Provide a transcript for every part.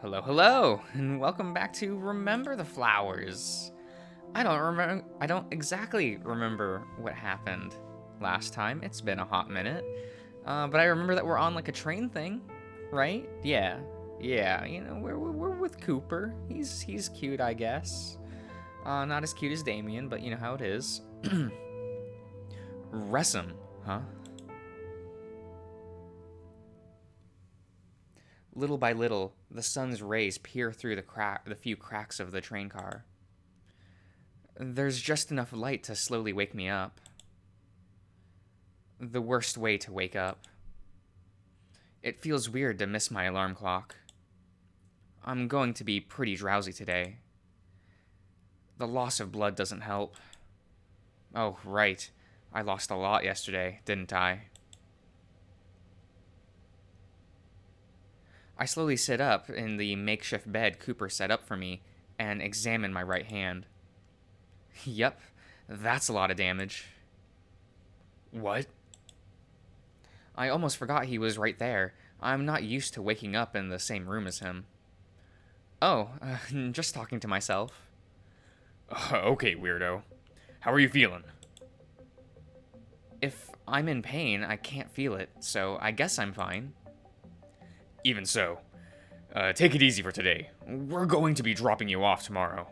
Hello, hello, and welcome back to Remember the Flowers. I don't exactly remember what happened last time. It's been a hot minute. But I remember that we're on like a train thing, right? Yeah. Yeah, we're with Cooper. He's cute, I guess. Not as cute as Damien, but you know how it is. Ressam, huh? Little by little, the sun's rays peer through the few cracks of the train car. There's just enough light to slowly wake me up. The worst way to wake up. It feels weird to miss my alarm clock. I'm going to be pretty drowsy today. The loss of blood doesn't help. Oh, right. I lost a lot yesterday, didn't I? I slowly sit up in the makeshift bed Cooper set up for me and examine my right hand. Yep, that's a lot of damage. What? I almost forgot he was right there. I'm not used to waking up in the same room as him. Oh, just talking to myself. Okay, weirdo. How are you feeling? If I'm in pain, I can't feel it, so I guess I'm fine. Even so, take it easy for today. We're going to be dropping you off tomorrow.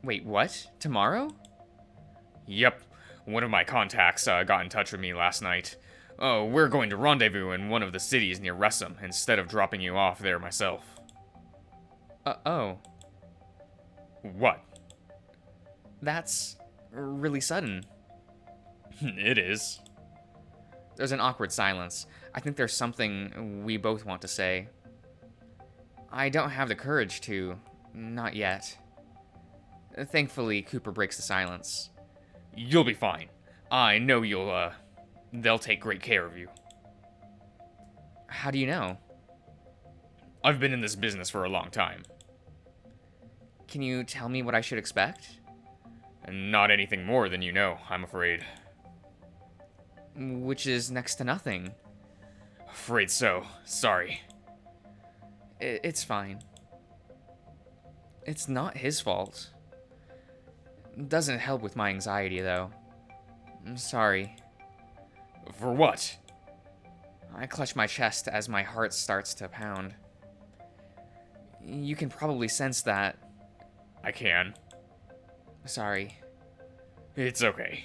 Wait, what? Tomorrow? Yep, one of my contacts got in touch with me last night. We're going to rendezvous in one of the cities near Ressam instead of dropping you off there myself. Oh. What? That's really sudden. It is. There's an awkward silence. I think there's something we both want to say. I don't have the courage to. Not yet. Thankfully, Cooper breaks the silence. You'll be fine. I know they'll take great care of you. How do you know? I've been in this business for a long time. Can you tell me what I should expect? And not anything more than you know, I'm afraid. Which is next to nothing. Afraid so. Sorry. It's fine. It's not his fault. Doesn't help with my anxiety, though. I'm sorry. For what? I clutch my chest as my heart starts to pound. You can probably sense that. I can. Sorry. It's okay.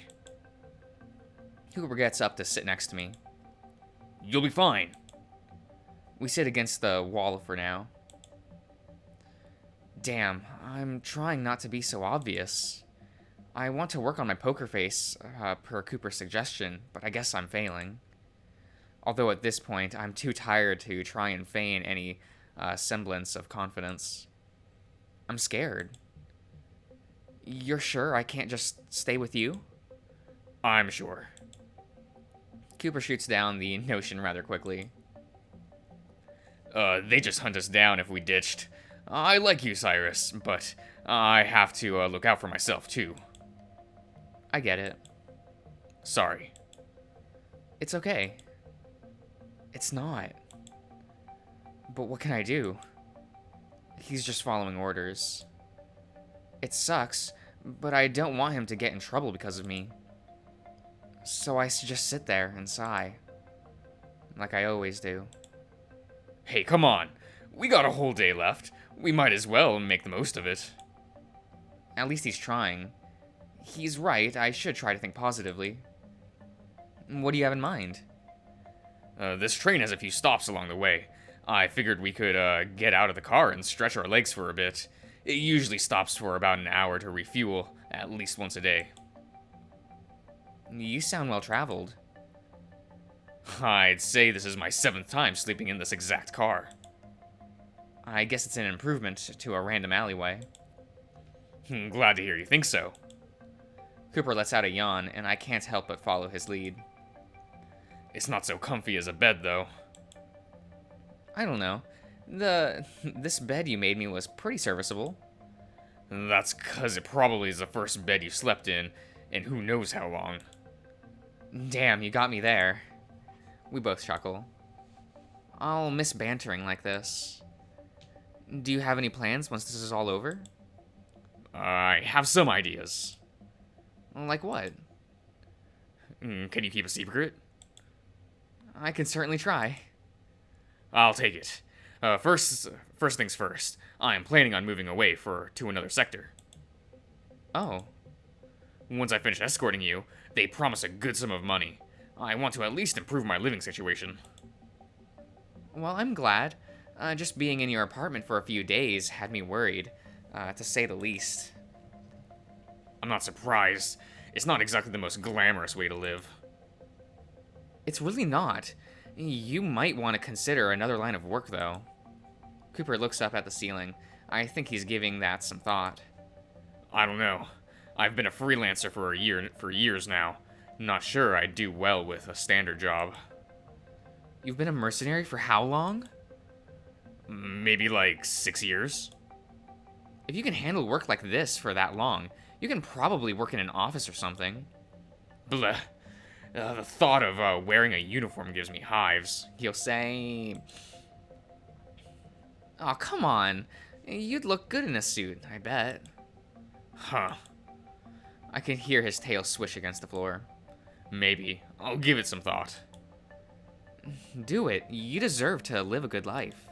Cooper gets up to sit next to me. You'll be fine. We sit against the wall for now. Damn, I'm trying not to be so obvious. I want to work on my poker face, per Cooper's suggestion, but I guess I'm failing. Although at this point, I'm too tired to try and feign any semblance of confidence. I'm scared. You're sure I can't just stay with you? I'm sure. Cooper shoots down the notion rather quickly. They just hunt us down if we ditched. I like you, Cyrus, but I have to look out for myself, too. I get it. Sorry. It's okay. It's not. But what can I do? He's just following orders. It sucks, but I don't want him to get in trouble because of me. So I just sit there and sigh. Like I always do. Hey, come on. We got a whole day left. We might as well make the most of it. At least he's trying. He's right, I should try to think positively. What do you have in mind? This train has a few stops along the way. I figured we could get out of the car and stretch our legs for a bit. It usually stops for about an hour to refuel, at least once a day. You sound well traveled. I'd say this is my 7th time sleeping in this exact car. I guess it's an improvement to a random alleyway. Glad to hear you think so. Cooper lets out a yawn, and I can't help but follow his lead. It's not so comfy as a bed, though. I don't know. This bed you made me was pretty serviceable. That's 'cause it probably is the first bed you slept in who knows how long. Damn, you got me there. We both chuckle. I'll miss bantering like this. Do you have any plans once this is all over? I have some ideas. Like what? Can you keep a secret? I can certainly try. I'll take it. First things first. I'm planning on moving away to another sector. Oh, Once I finish escorting you, they promise a good sum of money. I want to at least improve my living situation. well, I'm glad. Just being in your apartment for a few days had me worried, to say the least. I'm not surprised. It's not exactly the most glamorous way to live. It's really not. You might want to consider another line of work, though. Cooper looks up at the ceiling. I think he's giving that some thought. I don't know. I've been a freelancer for years now. Not sure I'd do well with a standard job. You've been a mercenary for how long? Maybe like 6 years? If you can handle work like this for that long, you can probably work in an office or something. Bleh. The thought of wearing a uniform gives me hives. He'll say... Oh, come on. You'd look good in a suit, I bet. Huh. I can hear his tail swish against the floor. Maybe. I'll give it some thought. Do it. You deserve to live a good life.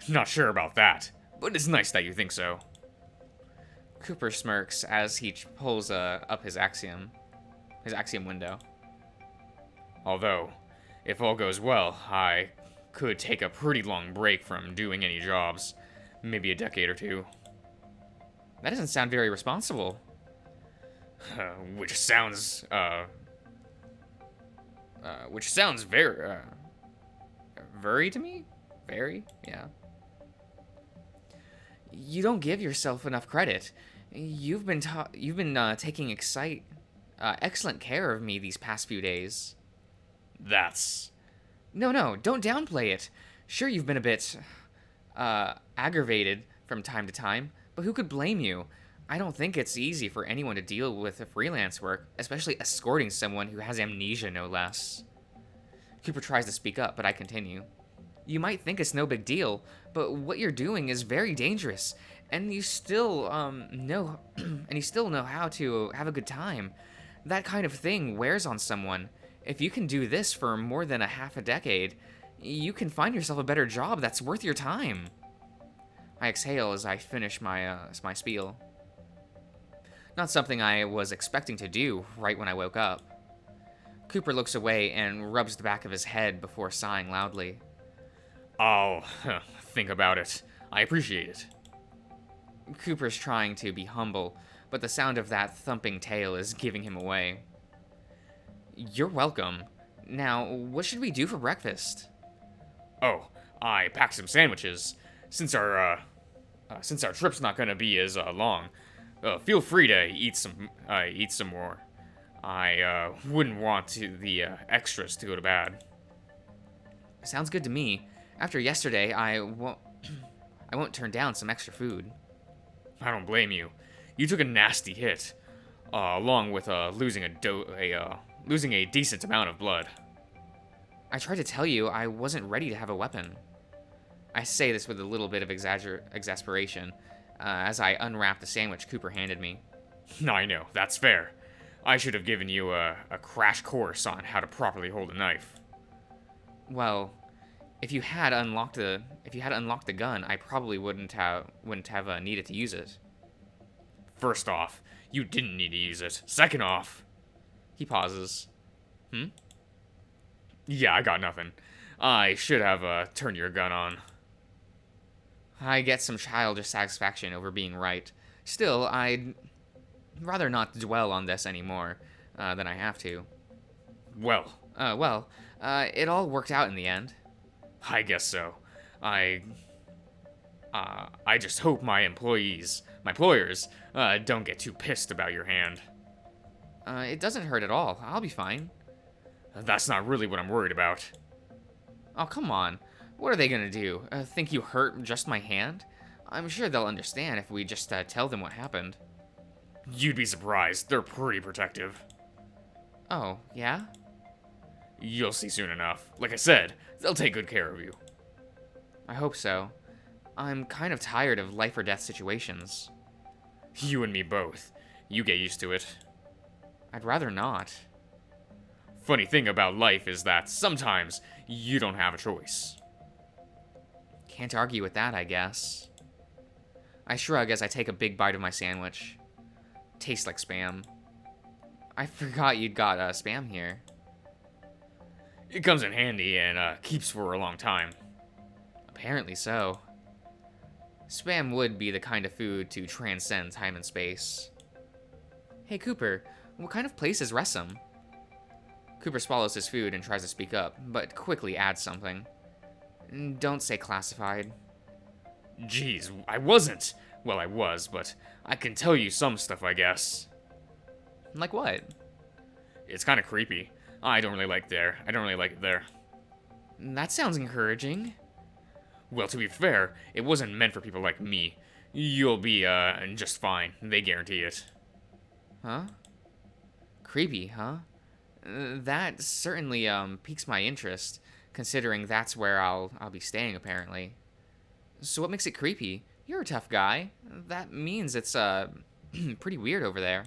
Not sure about that, but it's nice that you think so. Cooper smirks as he pulls up his axiom window. Although, if all goes well, I could take a pretty long break from doing any jobs. Maybe a decade or two. That doesn't sound very responsible. Which sounds very, Very to me? Very? Yeah. You don't give yourself enough credit. You've been taking excellent care of me these past few days. that's... No, don't downplay it. Sure, you've been a bit aggravated from time to time, but who could blame you? I don't think it's easy for anyone to deal with the freelance work, especially escorting someone who has amnesia, no less. Cooper tries to speak up, but I continue. You might think it's no big deal, but what you're doing is very dangerous, and you still know how to have a good time. That kind of thing wears on someone. If you can do this for more than a half a decade, you can find yourself a better job that's worth your time. I exhale as I finish my spiel. Not something I was expecting to do right when I woke up. Cooper looks away and rubs the back of his head before sighing loudly. I'll think about it. I appreciate it. Cooper's trying to be humble, but the sound of that thumping tail is giving him away. You're welcome. Now, what should we do for breakfast? Oh, I packed some sandwiches. Since our trip's not gonna be as long, feel free to eat some more. I wouldn't want the extras to go to bad. Sounds good to me. After yesterday, I won't turn down some extra food. I don't blame you. You took a nasty hit, along with losing a decent amount of blood. I tried to tell you I wasn't ready to have a weapon. I say this with a little bit of exasperation, as I unwrap the sandwich Cooper handed me. I know, that's fair. I should have given you a crash course on how to properly hold a knife. Well, if you had unlocked the gun, I probably wouldn't have needed to use it. First off, you didn't need to use it. Second off... He pauses. Yeah, I got nothing. I should have turned your gun on. I get some childish satisfaction over being right. Still, I'd rather not dwell on this anymore than I have to. Well, it all worked out in the end. I guess so. I just hope my employers, don't get too pissed about your hand. It doesn't hurt at all. I'll be fine. That's not really what I'm worried about. Oh, come on. What are they gonna do? Think you hurt just my hand? I'm sure they'll understand if we just tell them what happened. You'd be surprised. They're pretty protective. Oh, yeah? You'll see soon enough. Like I said, they'll take good care of you. I hope so. I'm kind of tired of life or death situations. You and me both. You get used to it. I'd rather not. Funny thing about life is that sometimes you don't have a choice. Can't argue with that, I guess. I shrug as I take a big bite of my sandwich. Tastes like Spam. I forgot you'd got Spam here. It comes in handy and keeps for a long time. Apparently so. Spam would be the kind of food to transcend time and space. Hey Cooper, what kind of place is Ressam? Cooper swallows his food and tries to speak up, but quickly adds something. Don't say classified. Geez, I wasn't. Well, I was, but I can tell you some stuff, I guess. Like what? It's kind of creepy. I don't really like it there. That sounds encouraging. Well, to be fair, it wasn't meant for people like me. You'll be, just fine. They guarantee it. Huh? Creepy, huh? That certainly, piques my interest, considering that's where I'll be staying, apparently. So what makes it creepy? You're a tough guy. That means it's, pretty weird over there.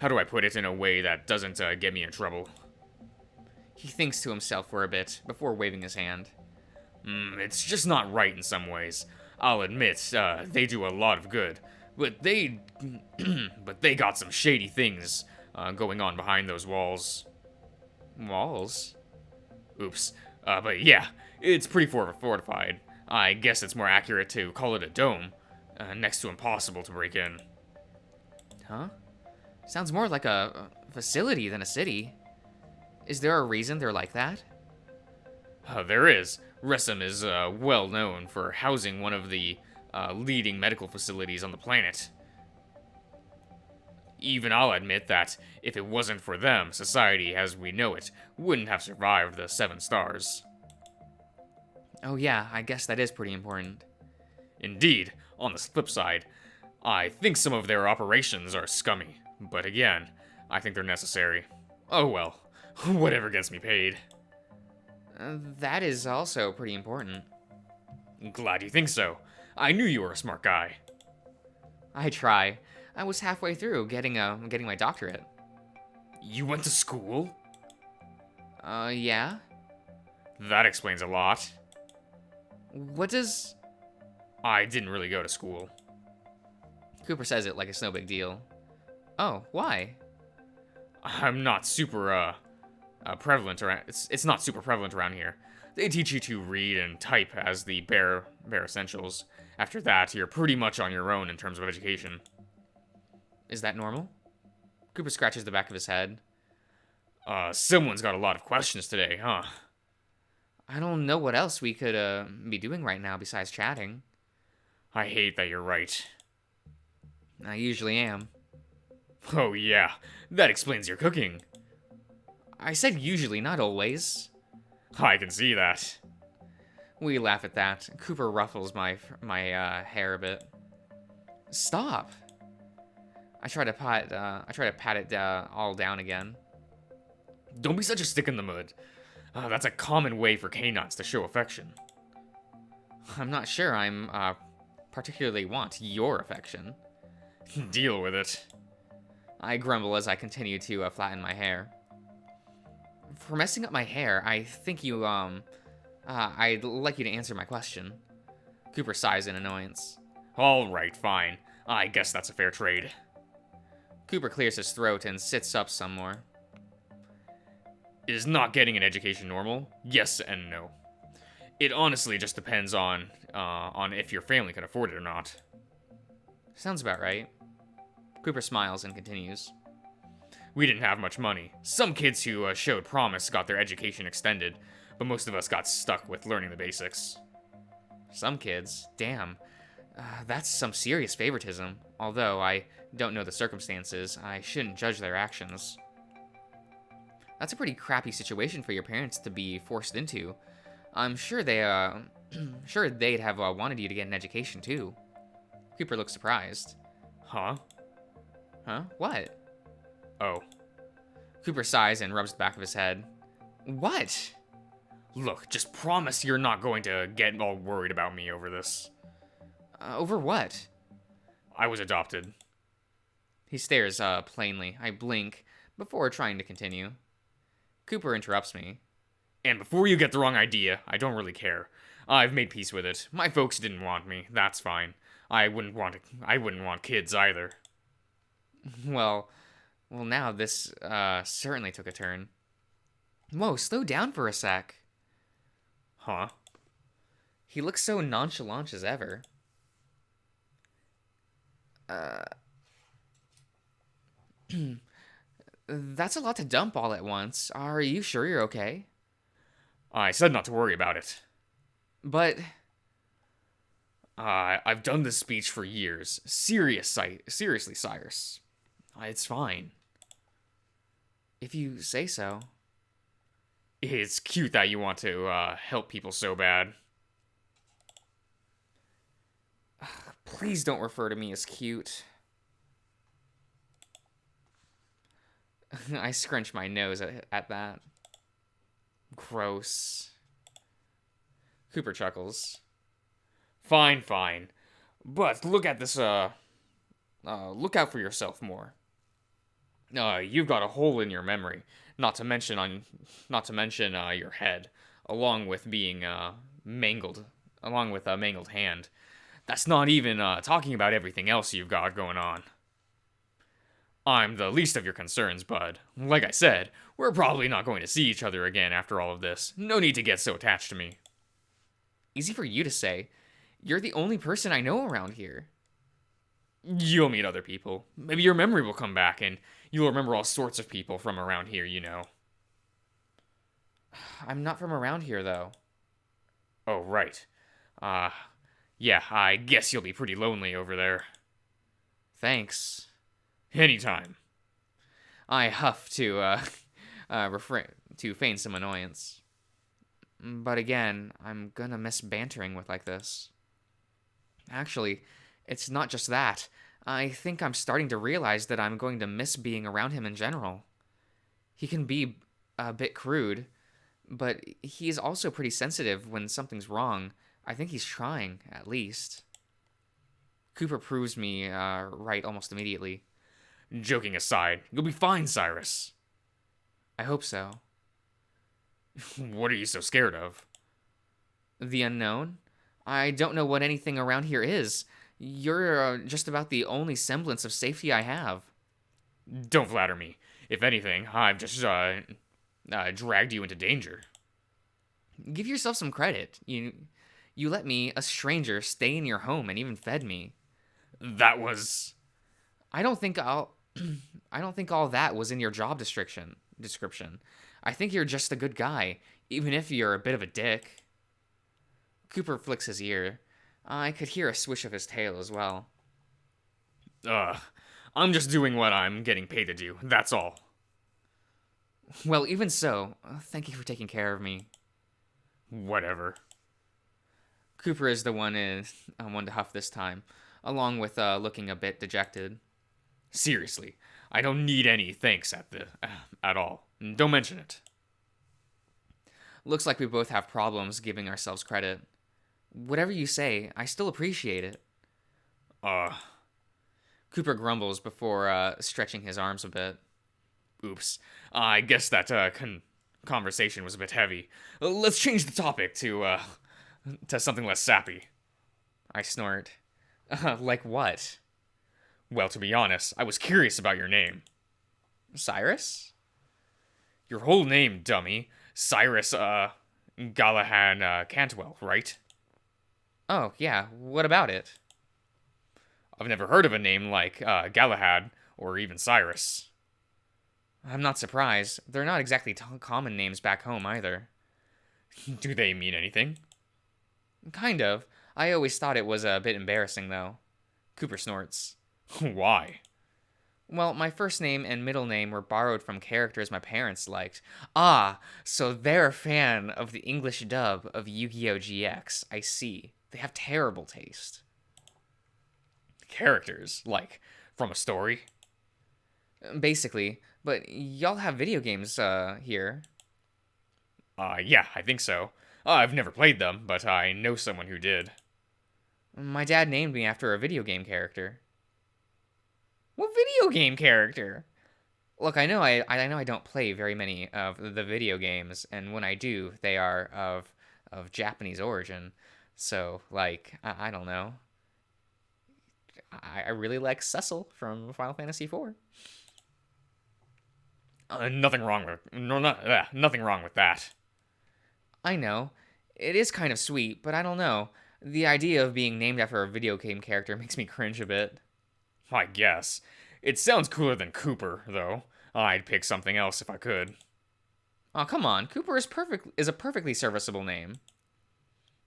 How do I put it in a way that doesn't, get me in trouble? He thinks to himself for a bit, before waving his hand. It's just not right in some ways. I'll admit, they do a lot of good. But they got some shady things, going on behind those walls. Walls? Oops. But yeah, it's pretty fortified. I guess it's more accurate to call it a dome. Next to impossible to break in. Huh? Sounds more like a facility than a city. Is there a reason they're like that? There is. Ressam is well known for housing one of the leading medical facilities on the planet. Even I'll admit that if it wasn't for them, society as we know it wouldn't have survived the 7 stars. Oh yeah, I guess that is pretty important. Indeed, on the flip side, I think some of their operations are scummy. But again, I think they're necessary. Oh well, whatever gets me paid. That is also pretty important. Glad you think so. I knew you were a smart guy. I try. I was halfway through getting my doctorate. You went to school? Yeah? That explains a lot. What does... I didn't really go to school. Cooper says it like it's no big deal. Oh, why? I'm not super, prevalent around... It's not super prevalent around here. They teach you to read and type as the bare essentials. After that, you're pretty much on your own in terms of education. Is that normal? Cooper scratches the back of his head. Someone's got a lot of questions today, huh? I don't know what else we could, be doing right now besides chatting. I hate that you're right. I usually am. Oh yeah, that explains your cooking. I said usually, not always. I can see that. We laugh at that. Cooper ruffles my hair a bit. Stop. I try to pat it all down again. Don't be such a stick in the mud. That's a common way for canines to show affection. I'm not sure I'm particularly want your affection. Deal with it. I grumble as I continue to flatten my hair. For messing up my hair, I think you I'd like you to answer my question. Cooper sighs in annoyance. Alright, fine. I guess that's a fair trade. Cooper clears his throat and sits up some more. Is not getting an education normal? Yes and no. It honestly just depends on if your family can afford it or not. Sounds about right. Cooper smiles and continues. We didn't have much money. Some kids who showed promise got their education extended, but most of us got stuck with learning the basics. Some kids? Damn. That's some serious favoritism. Although I don't know the circumstances, I shouldn't judge their actions. That's a pretty crappy situation for your parents to be forced into. I'm sure sure they'd have wanted you to get an education too. Cooper looks surprised. Huh? Huh? What? Oh. Cooper sighs and rubs the back of his head. What? Look, just promise you're not going to get all worried about me over this. Over what? I was adopted. He stares, plainly. I blink before trying to continue. Cooper interrupts me. And before you get the wrong idea, I don't really care. I've made peace with it. My folks didn't want me. That's fine. I wouldn't want kids either. Well, now this, certainly took a turn. Whoa, slow down for a sec. Huh? He looks so nonchalant as ever. That's a lot to dump all at once. Are you sure you're okay? I said not to worry about it. But I've done this speech for years. Seriously, Cyrus. It's fine. if you say so. It's cute that you want to help people so bad. Please don't refer to me as cute. I scrunch my nose at that. Gross. Cooper chuckles. Fine. But look at this, look out for yourself more. You've got a hole in your memory, not to mention your head, along with being, mangled, along with a mangled hand. That's not even, talking about everything else you've got going on. I'm the least of your concerns, bud. Like I said, we're probably not going to see each other again after all of this. No need to get so attached to me. Easy for you to say. You're the only person I know around here. You'll meet other people. Maybe your memory will come back and you'll remember all sorts of people from around here, you know. I'm not from around here, though. Oh, right. Yeah, I guess you'll be pretty lonely over there. Thanks. Anytime. I huff to, refrain to feign some annoyance. But again, I'm gonna miss bantering with like this. Actually, it's not just that. I think I'm starting to realize that I'm going to miss being around him in general. He can be a bit crude, but he's also pretty sensitive when something's wrong. I think he's trying, at least. Cooper proves me right almost immediately. Joking aside, you'll be fine, Cyrus. I hope so. What are you so scared of? The unknown? I don't know what anything around here is. You're just about the only semblance of safety I have. Don't flatter me. If anything, I've just dragged you into danger. Give yourself some credit. You let me, a stranger, stay in your home and even fed me. That was... I don't think all that was in your job description. I think you're just a good guy, even if you're a bit of a dick. Cooper flicks his ear. I could hear a swish of his tail as well. I'm just doing what I'm getting paid to do, that's all. Well, even so, thank you for taking care of me. Whatever. Cooper is the one to huff this time, along with looking a bit dejected. Seriously, I don't need any thanks at all. Don't mention it. Looks like we both have problems giving ourselves credit. Whatever you say, I still appreciate it. Cooper grumbles before stretching his arms a bit. Oops. I guess that conversation was a bit heavy. Let's change the topic to something less sappy. I snort. Like what? Well, to be honest, I was curious about your name. Cyrus? Your whole name, dummy. Cyrus, Galahad, Cantwell, right? Oh, yeah. What about it? I've never heard of a name like, Galahad, or even Cyrus. I'm not surprised. They're not exactly common names back home, either. Do they mean anything? Kind of. I always thought it was a bit embarrassing, though. Cooper snorts. Why? Well, my first name and middle name were borrowed from characters my parents liked. Ah, so they're a fan of the English dub of Yu-Gi-Oh! GX. I see. They have terrible taste. Characters? Like, from a story? Basically, but y'all have video games, here. Yeah, I think so. I've never played them, but I know someone who did. My dad named me after a video game character. What video game character? Look, I know I don't play very many of the video games, and when I do, they are of Japanese origin. So, like, I don't know. I really like Cecil from Final Fantasy IV. Nothing wrong with nothing wrong with that. I know. It is kind of sweet, but I don't know. The idea of being named after a video game character makes me cringe a bit. I guess. It sounds cooler than Cooper, though. I'd pick something else if I could. Oh, come on. Cooper is a perfectly serviceable name.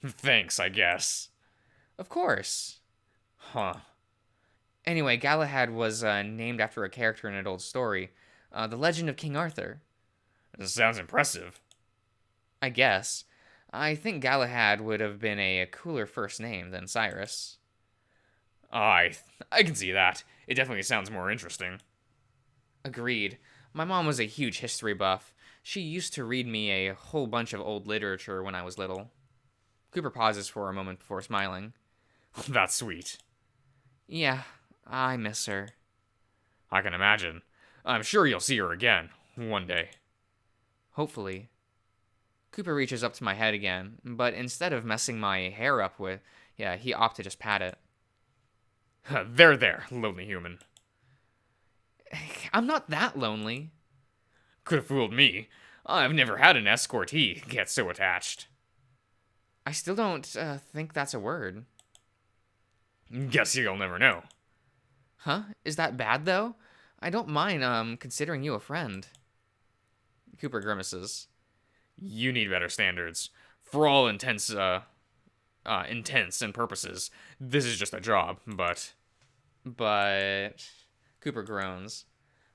Thanks, I guess. Of course. Huh. Anyway, Galahad was named after a character in an old story, The Legend of King Arthur. Sounds impressive. I guess. I think Galahad would have been a cooler first name than Cyrus. I can see that. It definitely sounds more interesting. Agreed. My mom was a huge history buff. She used to read me a whole bunch of old literature when I was little. Cooper pauses for a moment before smiling. That's sweet. Yeah, I miss her. I can imagine. I'm sure you'll see her again, one day. Hopefully. Cooper reaches up to my head again, but instead of messing my hair up with, he opted to just pat it. There, lonely human. I'm not that lonely. Could have fooled me. I've never had an escortee get so attached. I still don't think that's a word. Guess you'll never know. Huh? Is that bad, though? I don't mind considering you a friend. Cooper grimaces. You need better standards. For all intents and purposes, this is just a job, but... But... Cooper groans.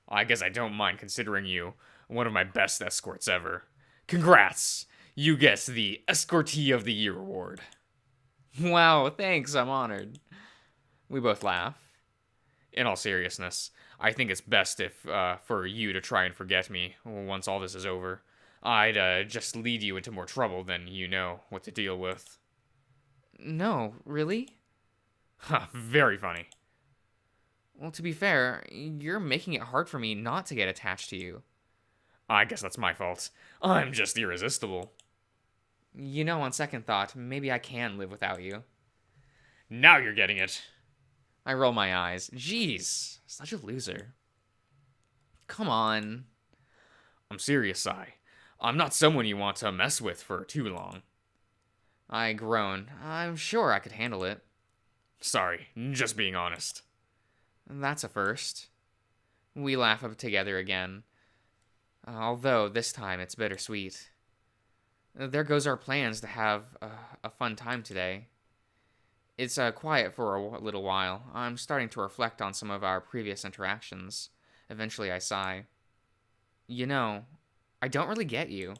I guess I don't mind considering you one of my best escorts ever. Congrats! You get the Escortee of the Year award. Wow, thanks, I'm honored. We both laugh. In all seriousness, I think it's best if for you to try and forget me once all this is over. I'd just lead you into more trouble than you know what to deal with. No, really? Huh, very funny. Well, to be fair, you're making it hard for me not to get attached to you. I guess that's my fault. I'm just irresistible. You know, on second thought, maybe I can live without you. Now you're getting it. I roll my eyes. Jeez, such a loser. Come on. I'm serious, Sai. I'm not someone you want to mess with for too long. I groan. I'm sure I could handle it. Sorry, just being honest. That's a first. We laugh up together again. Although, this time it's bittersweet. There goes our plans to have a fun time today. It's quiet for a little while. I'm starting to reflect on some of our previous interactions. Eventually I sigh. You know, I don't really get you.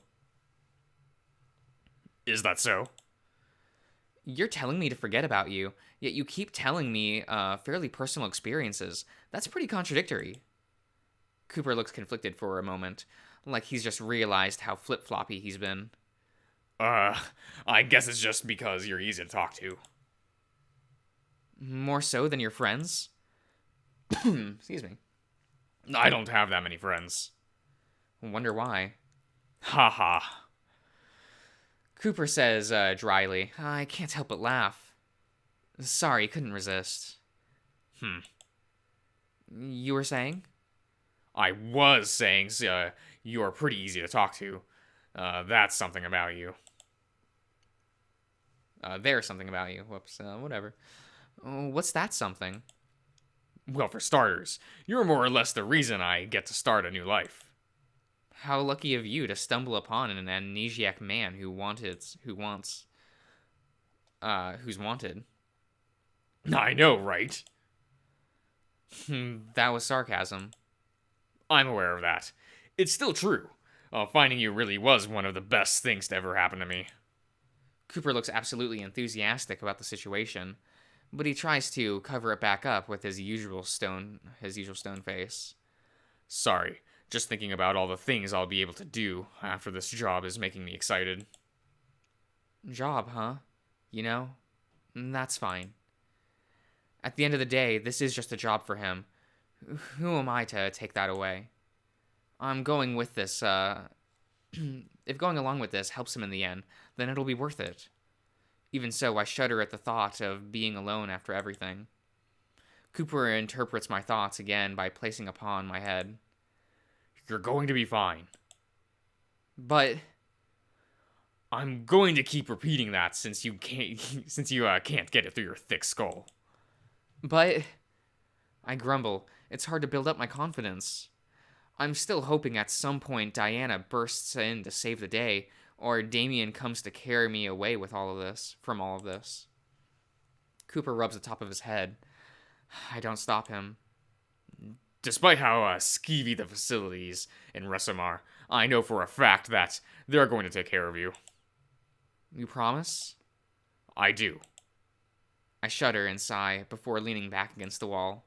Is that so? You're telling me to forget about you, yet you keep telling me fairly personal experiences. That's pretty contradictory. Cooper looks conflicted for a moment, like he's just realized how flip-floppy he's been. I guess it's just because you're easy to talk to. More so than your friends? Excuse me. I don't have that many friends. Wonder why. Ha ha. Cooper says dryly, I can't help but laugh. Sorry, couldn't resist. You were saying? I was saying you're pretty easy to talk to. That's something about you. There's something about you. Whoops, whatever. What's that something? Well, for starters, you're more or less the reason I get to start a new life. How lucky of you to stumble upon an amnesiac man who's wanted. I know, right? That was sarcasm. I'm aware of that. It's still true. Finding you really was one of the best things to ever happen to me. Cooper looks absolutely enthusiastic about the situation, but he tries to cover it back up with his usual stone face. Sorry. Just thinking about all the things I'll be able to do after this job is making me excited. Job, huh? You know, that's fine. At the end of the day, this is just a job for him. Who am I to take that away? I'm going with this, if going along with this helps him in the end, then it'll be worth it. Even so, I shudder at the thought of being alone after everything. Cooper interprets my thoughts again by placing a paw on my head. You're going to be fine. But I'm going to keep repeating that since you can't can't get it through your thick skull. But I grumble. It's hard to build up my confidence. I'm still hoping at some point Diana bursts in to save the day, or Damien comes to carry me away with from all of this. Cooper rubs the top of his head. I don't stop him. Despite how skeevy the facilities in Resum are, I know for a fact that they're going to take care of you. You promise? I do. I shudder and sigh before leaning back against the wall.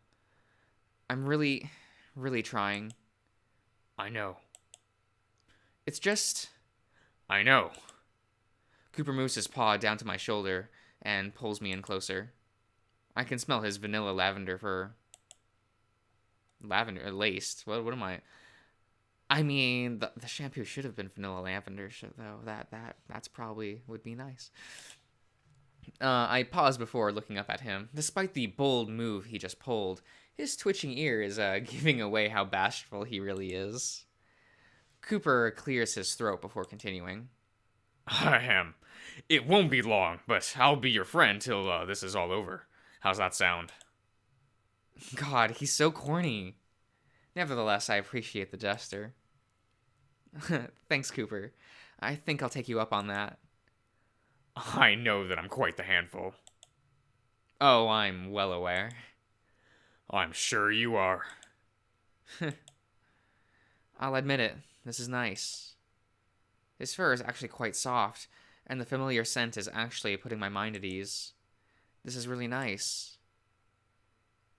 I'm really, really trying. I know. It's just... I know. Cooper moves his paw down to my shoulder and pulls me in closer. I can smell his vanilla lavender fur. Lavender, laced. What am I? I mean, the shampoo should have been vanilla lavender, though. That's probably would be nice. I pause before looking up at him. Despite the bold move he just pulled, his twitching ear is giving away how bashful he really is. Cooper clears his throat before continuing. Ahem. It won't be long, but I'll be your friend till this is all over. How's that sound? God, he's so corny. Nevertheless, I appreciate the gesture. Thanks, Cooper. I think I'll take you up on that. I know that I'm quite the handful. Oh, I'm well aware. I'm sure you are. I'll admit it, this is nice. His fur is actually quite soft, and the familiar scent is actually putting my mind at ease. This is really nice.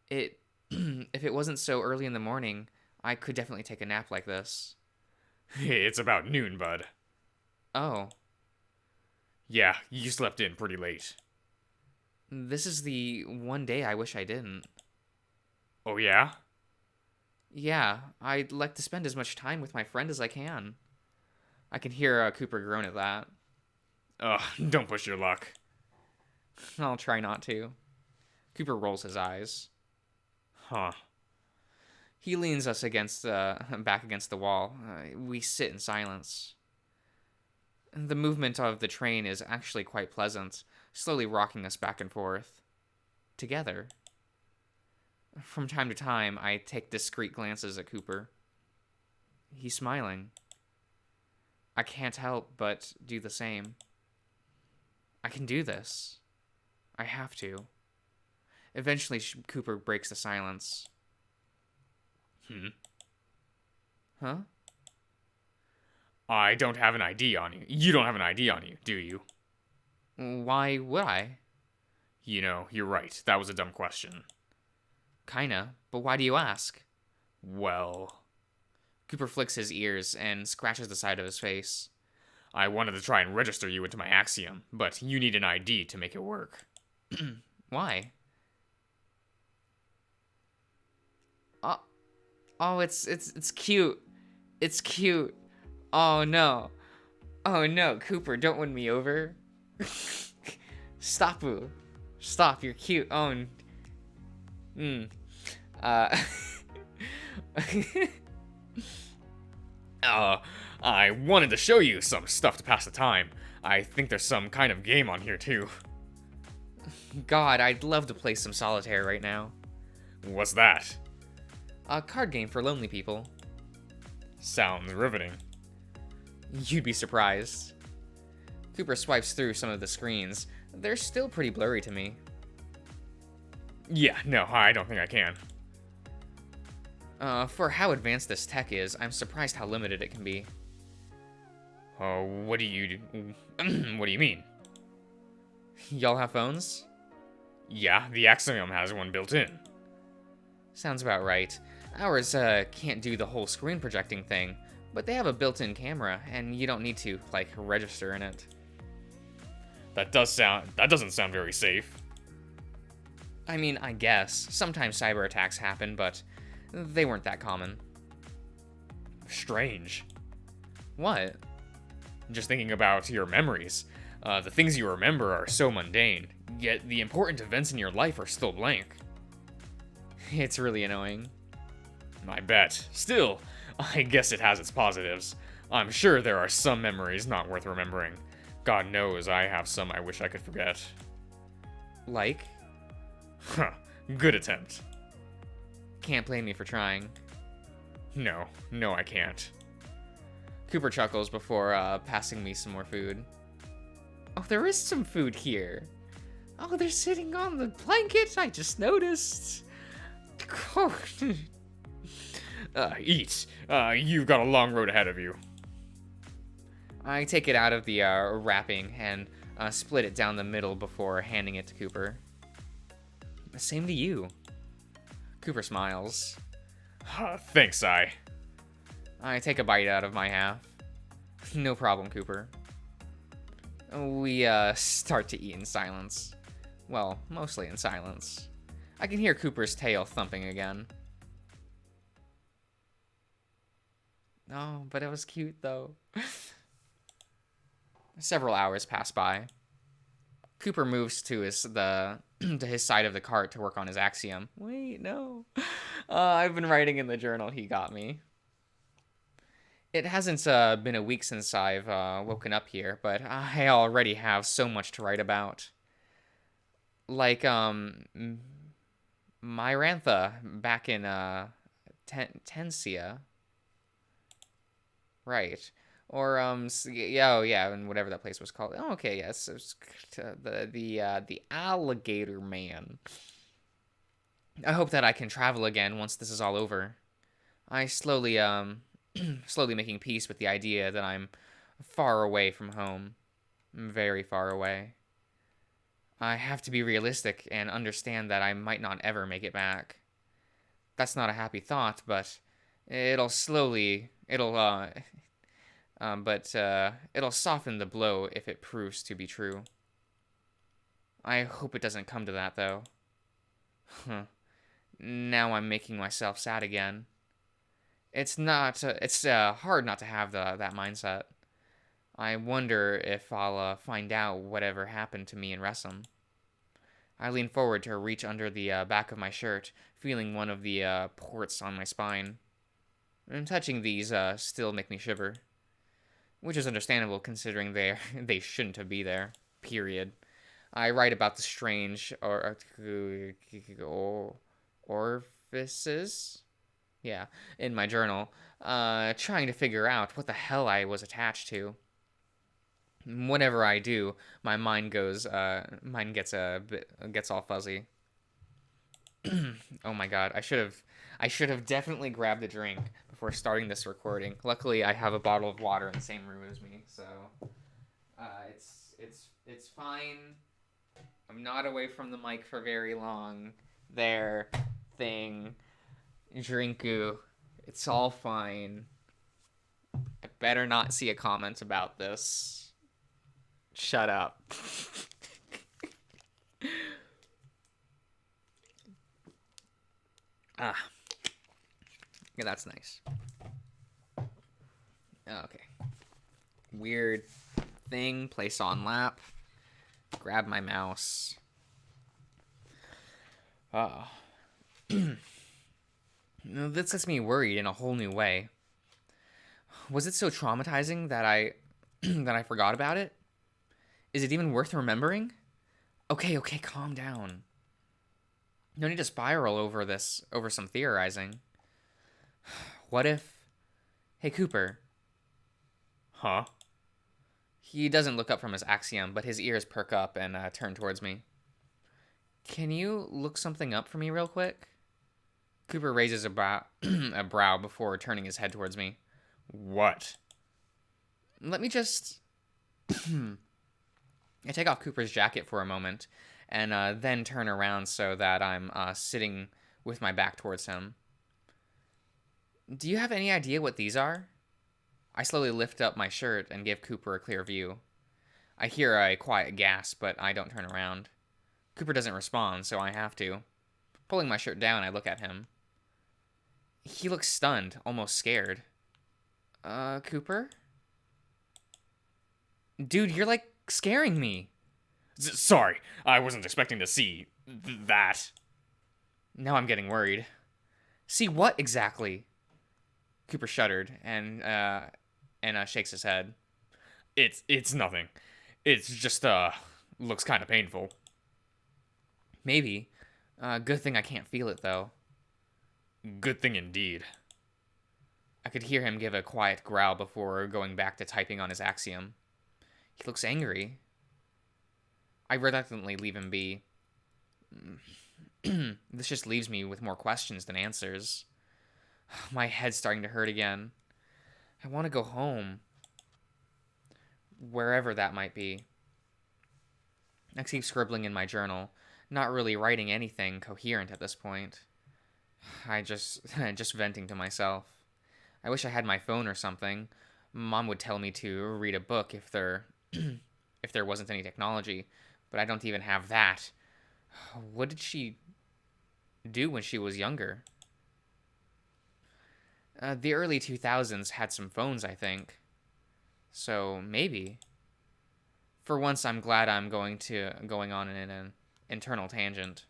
If it wasn't so early in the morning, I could definitely take a nap like this. It's about noon, bud. Oh. Yeah, you slept in pretty late. This is the one day I wish I didn't. Oh, yeah? Yeah, I'd like to spend as much time with my friend as I can. I can hear Cooper groan at that. Ugh, don't push your luck. I'll try not to. Cooper rolls his eyes. Huh. He leans us back against the wall. We sit in silence. The movement of the train is actually quite pleasant, slowly rocking us back and forth. Together. From time to time, I take discreet glances at Cooper. He's smiling. I can't help but do the same. I can do this. I have to. Eventually, Cooper breaks the silence. Huh? I don't have an ID on you. You don't have an ID on you, do you? Why would I? You know, you're right. That was a dumb question. Kinda, but why do you ask? Well... Cooper flicks his ears and scratches the side of his face. I wanted to try and register you into my Axiom, but you need an ID to make it work. Why? Oh, it's cute. It's cute. Oh no. Oh no, Cooper, don't win me over. Stop. Stop, you're cute. Oh. I wanted to show you some stuff to pass the time. I think there's some kind of game on here too. God, I'd love to play some solitaire right now. What's that? A card game for lonely people. Sounds riveting. You'd be surprised. Cooper swipes through some of the screens. They're still pretty blurry to me. Yeah, no, I don't think I can. For how advanced this tech is, I'm surprised how limited it can be. Oh, what do you what do you mean? Y'all have phones? Yeah, the Axiom has one built in. Sounds about right. Ours can't do the whole screen projecting thing, but they have a built-in camera, and you don't need to, like, register in it. That doesn't sound very safe. I mean, I guess. Sometimes cyber attacks happen, but they weren't that common. Strange. What? Just thinking about your memories. The things you remember are so mundane, yet the important events in your life are still blank. It's really annoying. I bet. Still, I guess it has its positives. I'm sure there are some memories not worth remembering. God knows I have some I wish I could forget. Like? Huh. Good attempt. Can't blame me for trying. No, I can't. Cooper chuckles before passing me some more food. Oh, there is some food here. Oh, they're sitting on the blanket. I just noticed. Eat. You've got a long road ahead of you. I take it out of the wrapping and split it down the middle before handing it to Cooper. Same to you. Cooper smiles. Thanks, I take a bite out of my half. No problem, Cooper. We start to eat in silence. Well, mostly in silence. I can hear Cooper's tail thumping again. Oh, but it was cute though. Several hours pass by. Cooper moves to his side of the cart to work on his axiom. Wait, no. I've been writing in the journal he got me. It hasn't been a week since I've woken up here, but I already have so much to write about. Like, Myrantha back in Tensia. Right. Or yeah, and whatever that place was called. Oh, okay, yes, it was the Alligator Man. I hope that I can travel again once this is all over. I slowly making peace with the idea that I'm far away from home, very far away. I have to be realistic and understand that I might not ever make it back. That's not a happy thought, but it'll soften the blow if it proves to be true. I hope it doesn't come to that, though. Now I'm making myself sad again. It's hard not to have that mindset. I wonder if I'll find out whatever happened to me and Ressam. I lean forward to reach under the back of my shirt, feeling one of the ports on my spine. And touching these still make me shiver. Which is understandable considering they shouldn't have been there. Period. I write about the strange orifices, yeah, in my journal, trying to figure out what the hell I was attached to. Whenever I do, my mind gets all fuzzy. Oh my god, I should have definitely grabbed a drink before starting this recording. Luckily, I have a bottle of water in the same room as me, so it's fine. I'm not away from the mic for very long. There, thing, drinku. It's all fine. I better not see a comment about this. Shut up. Yeah, that's nice. Okay. Weird thing. Place on lap. Grab my mouse. Oh. This gets me worried in a whole new way. Was it so traumatizing that I forgot about it? Is it even worth remembering? Okay, calm down. No need to spiral over some theorizing. What if... Hey, Cooper. Huh? He doesn't look up from his axiom, but his ears perk up and turn towards me. Can you look something up for me real quick? Cooper raises a brow before turning his head towards me. What? Let me just... I take off Cooper's jacket for a moment, and then turn around so that I'm sitting with my back towards him. Do you have any idea what these are? I slowly lift up my shirt and give Cooper a clear view. I hear a quiet gasp, but I don't turn around. Cooper doesn't respond, so I have to. Pulling my shirt down, I look at him. He looks stunned, almost scared. Cooper? Dude, you're like scaring me. Sorry, I wasn't expecting to see that. Now I'm getting worried. See what exactly? Cooper shuddered and shakes his head. It's nothing. It's just looks kind of painful. Maybe. Good thing I can't feel it though. Good thing indeed. I could hear him give a quiet growl before going back to typing on his Axiom. He looks angry. I reluctantly leave him be. This just leaves me with more questions than answers. My head's starting to hurt again. I want to go home. Wherever that might be. I keep scribbling in my journal, not really writing anything coherent at this point. I just venting to myself. I wish I had my phone or something. Mom would tell me to read a book if there wasn't any technology, but I don't even have that. What did she do when she was younger? The early 2000s had some phones, I think. So maybe. For once, I'm glad I'm going on in an internal tangent.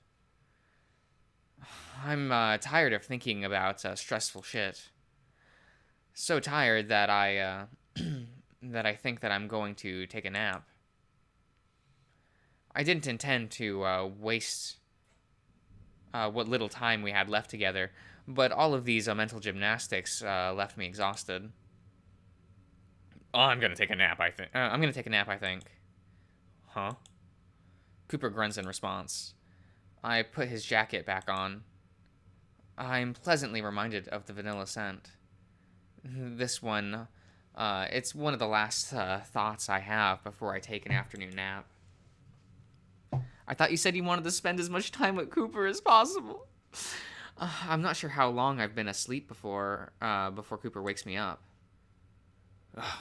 I'm tired of thinking about stressful shit. So tired that I think that I'm going to take a nap. I didn't intend to waste what little time we had left together, but all of these mental gymnastics left me exhausted. Oh, I'm gonna take a nap, I think. I'm gonna take a nap, I think. Huh? Cooper grunts in response. I put his jacket back on. I'm pleasantly reminded of the vanilla scent. This one, it's one of the last thoughts I have before I take an afternoon nap. I thought you said you wanted to spend as much time with Cooper as possible. I'm not sure how long I've been asleep before Cooper wakes me up.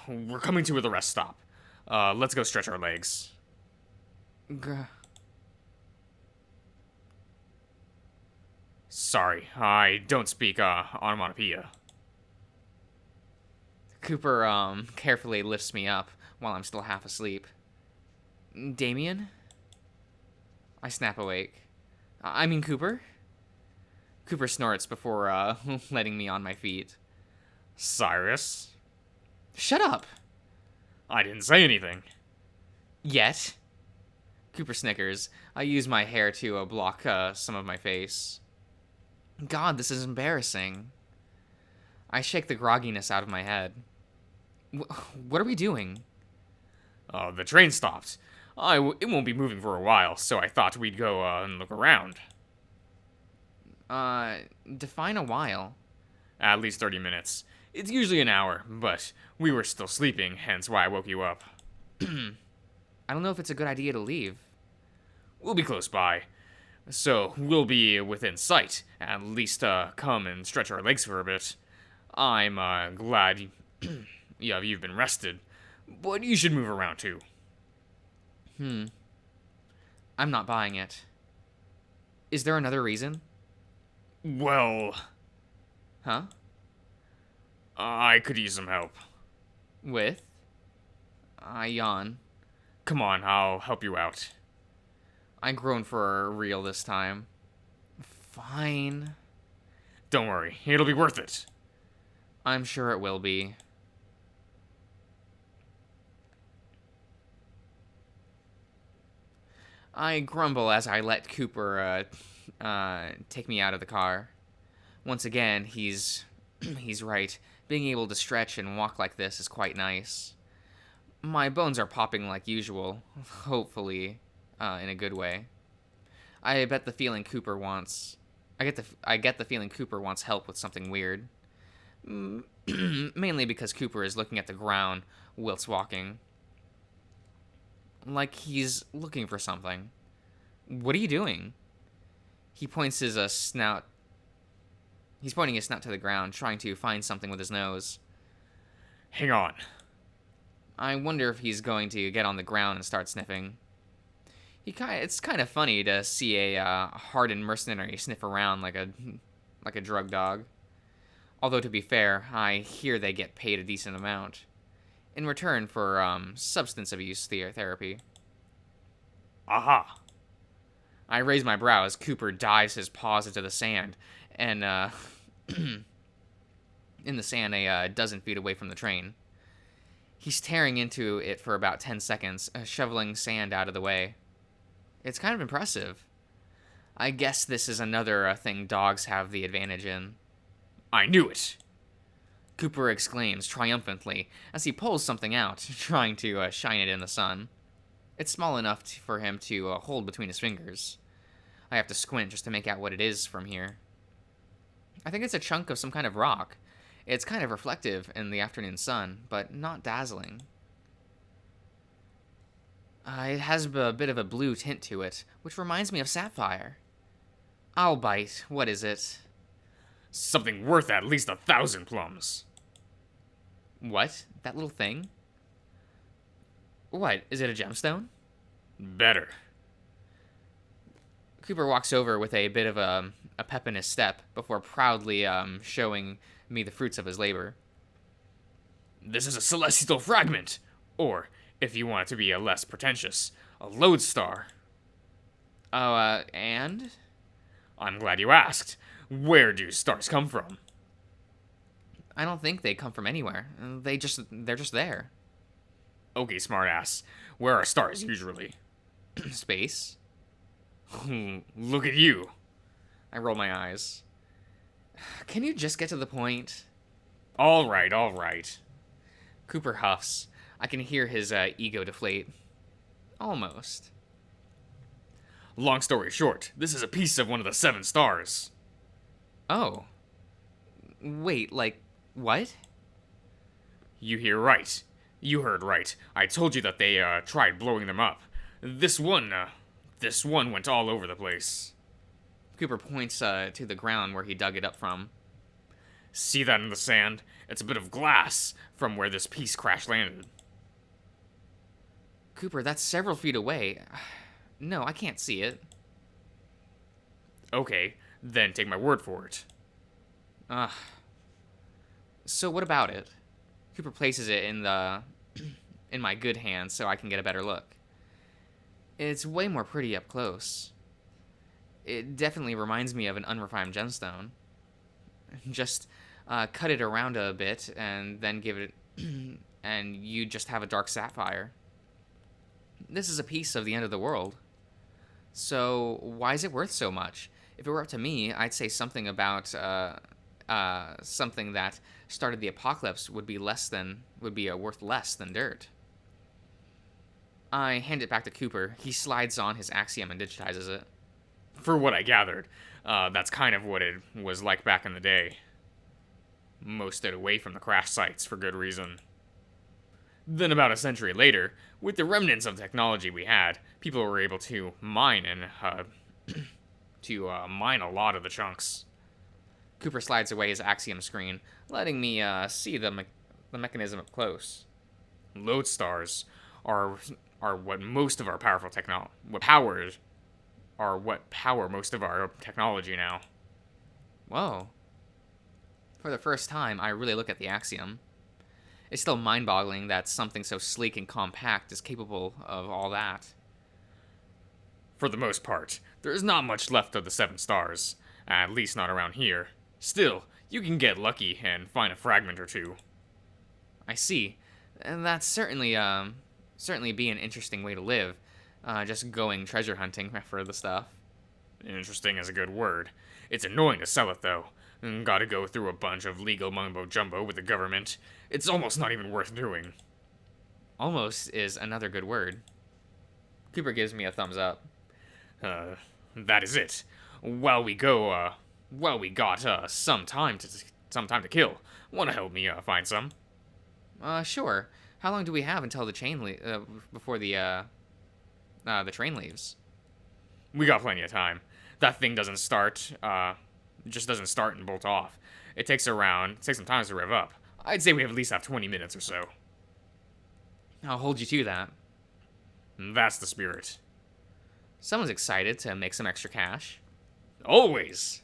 We're coming to the rest stop. Let's go stretch our legs. Sorry, I don't speak onomatopoeia. Cooper carefully lifts me up while I'm still half asleep. Damien? I snap awake. I mean Cooper? Cooper snorts before letting me on my feet. Cyrus? Shut up! I didn't say anything. Yet? Cooper snickers. I use my hair to block some of my face. God, this is embarrassing. I shake the grogginess out of my head. What are we doing? The train stopped. It won't be moving for a while, so I thought we'd go and look around. Define a while. At least 30 minutes. It's usually an hour, but we were still sleeping, hence why I woke you up. I don't know if it's a good idea to leave. We'll be close by, so we'll be within sight. At least come and stretch our legs for a bit. I'm glad you've been rested, but you should move around too. I'm not buying it. Is there another reason? Well, Huh? I could use some help. With? I yawn. Come on, I'll help you out. I groan for real this time. Fine. Don't worry, it'll be worth it. I'm sure it will be. I grumble as I let Cooper take me out of the car. Once again, he's right. Being able to stretch and walk like this is quite nice. My bones are popping like usual, hopefully, in a good way. I bet the feeling Cooper wants. I get the feeling Cooper wants help with something weird. Mainly because Cooper is looking at the ground whilst walking. Like he's looking for something. What are you doing? He points his snout. He's pointing his snout to the ground, trying to find something with his nose. Hang on. I wonder if he's going to get on the ground and start sniffing. It's kind of funny to see a hardened mercenary sniff around like a drug dog. Although, to be fair, I hear they get paid a decent amount in return for substance abuse therapy. Aha. I raise my brow as Cooper dives his paws into the sand, and in the sand a dozen feet away from the train. He's tearing into it for about 10 seconds, shoveling sand out of the way. It's kind of impressive. I guess this is another thing dogs have the advantage in. I knew it. Cooper exclaims triumphantly as he pulls something out, trying to shine it in the sun. It's small enough for him to hold between his fingers. I have to squint just to make out what it is from here. I think it's a chunk of some kind of rock. It's kind of reflective in the afternoon sun, but not dazzling. It has a bit of a blue tint to it, which reminds me of sapphire. I'll bite. What is it? Something worth at least 1,000 plums. What? That little thing? What? Is it a gemstone? Better. Cooper walks over with a bit of a pep in his step before proudly showing me the fruits of his labor. This is a celestial fragment, or, if you want it to be less pretentious, a lodestar. Oh, and? I'm glad you asked. Where do stars come from? I don't think they come from anywhere. They're just there. Okay, smartass. Where are stars usually? Space. Look at you. I roll my eyes. Can you just get to the point? All right. Cooper huffs. I can hear his ego deflate. Almost. Long story short, this is a piece of one of the 7 stars. Oh. Wait, like, what? You hear right. You heard right. I told you that they tried blowing them up. This one went all over the place. Cooper points to the ground where he dug it up from. See that in the sand? It's a bit of glass from where this piece crash landed. Cooper, that's several feet away. No, I can't see it. Okay, then take my word for it. So what about it? Cooper places it in my good hands so I can get a better look. It's way more pretty up close. It definitely reminds me of an unrefined gemstone. Just cut it around a bit and then give it, and you just have a dark sapphire. This is a piece of the end of the world. So why is it worth so much? If it were up to me, I'd say something about something that started the apocalypse would be worth less than dirt. I hand it back to Cooper. He slides on his axiom and digitizes it. For what I gathered, that's kind of what it was like back in the day. Most stayed away from the crash sites for good reason. Then about a century later, with the remnants of technology we had, people were able to mine mine a lot of the chunks. Cooper slides away his axiom screen, letting me see the mechanism up close. Lodestars are what most of our power most of our technology now. Whoa. For the first time, I really look at the axiom. It's still mind-boggling that something so sleek and compact is capable of all that. For the most part, there is not much left of the 7 stars, at least not around here. Still, you can get lucky and find a fragment or two. I see. And that's certainly be an interesting way to live. Just going treasure hunting for the stuff. Interesting is a good word. It's annoying to sell it, though. Gotta go through a bunch of legal mumbo-jumbo with the government. It's almost not even worth doing. Almost is another good word. Cooper gives me a thumbs up. That is it. While we got some time to kill. Wanna help me find some? Sure. How long do we have until the before the train leaves? We got plenty of time. That thing doesn't start It just doesn't start and bolt off. It takes some time to rev up. I'd say we at least have 20 minutes or so. I'll hold you to that. That's the spirit. Someone's excited to make some extra cash. Always.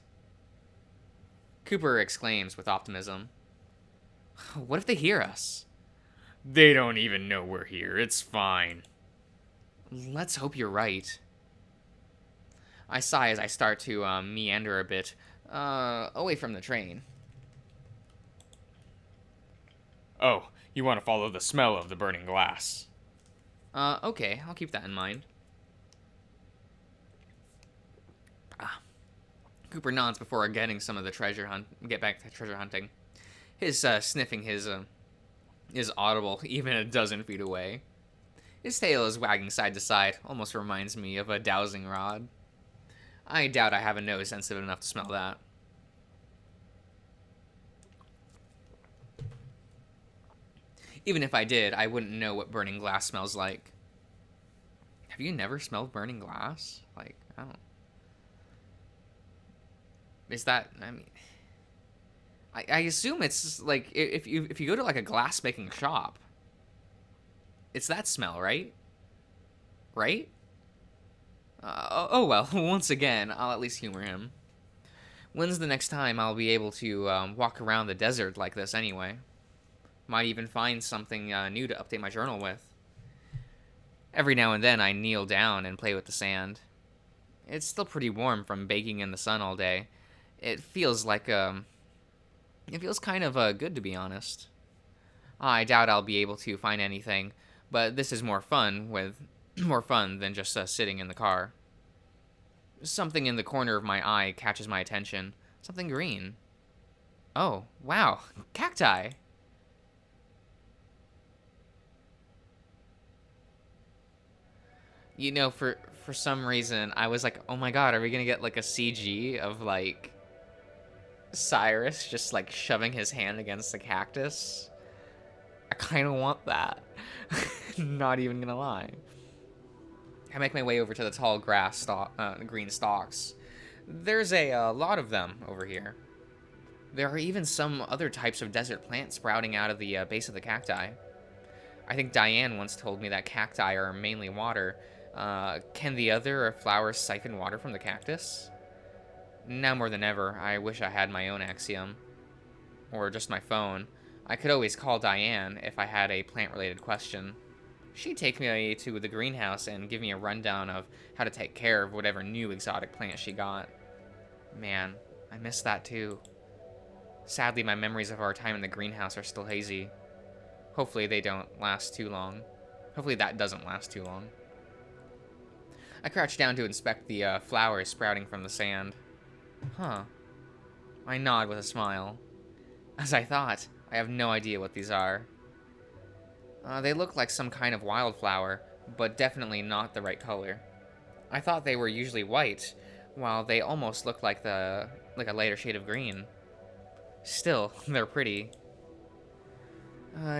Cooper exclaims with optimism. What if they hear us? They don't even know we're here. It's fine. Let's hope you're right. I sigh as I start to meander a bit away from the train. Oh, you want to follow the smell of the burning glass. Okay, I'll keep that in mind. Cooper nods before getting some of the get back to treasure hunting. His sniffing is audible even a dozen feet away. His tail is wagging side to side, almost reminds me of a dowsing rod. I doubt I have a nose sensitive enough to smell that. Even if I did, I wouldn't know what burning glass smells like. Have you never smelled burning glass? Like, I don't... Is that... I mean... I assume it's like, if you go to like a glass making shop, it's that smell, right? Right? Oh well, once again, I'll at least humor him. When's the next time I'll be able to walk around the desert like this anyway? Might even find something new to update my journal with. Every now and then I kneel down and play with the sand. It's still pretty warm from baking in the sun all day. It feels like it feels kind of good, to be honest. I doubt I'll be able to find anything, but this is more fun than just sitting in the car. Something in the corner of my eye catches my attention. Something green. Oh, wow, cacti. You know, for some reason, I was like, oh my god, are we gonna get like a CG of like Cyrus just like shoving his hand against the cactus? I kind of want that. Not even gonna lie. I make my way over to the tall green stalks. There's a lot of them over here. There are even some other types of desert plants sprouting out of the base of the cacti. I think Diane once told me that cacti are mainly water. Can the other flowers siphon water from the cactus? Now more than ever, I wish I had my own Axiom. Or just my phone. I could always call Diane if I had a plant-related question. She'd take me to the greenhouse and give me a rundown of how to take care of whatever new exotic plant she got. Man, I miss that too. Sadly, my memories of our time in the greenhouse are still hazy. Hopefully they don't last too long. Hopefully that doesn't last too long. I crouch down to inspect the flowers sprouting from the sand. Huh. I nod with a smile. As I thought, I have no idea what these are. They look like some kind of wildflower, but definitely not the right color. I thought they were usually white, while they almost look like a lighter shade of green. Still, they're pretty.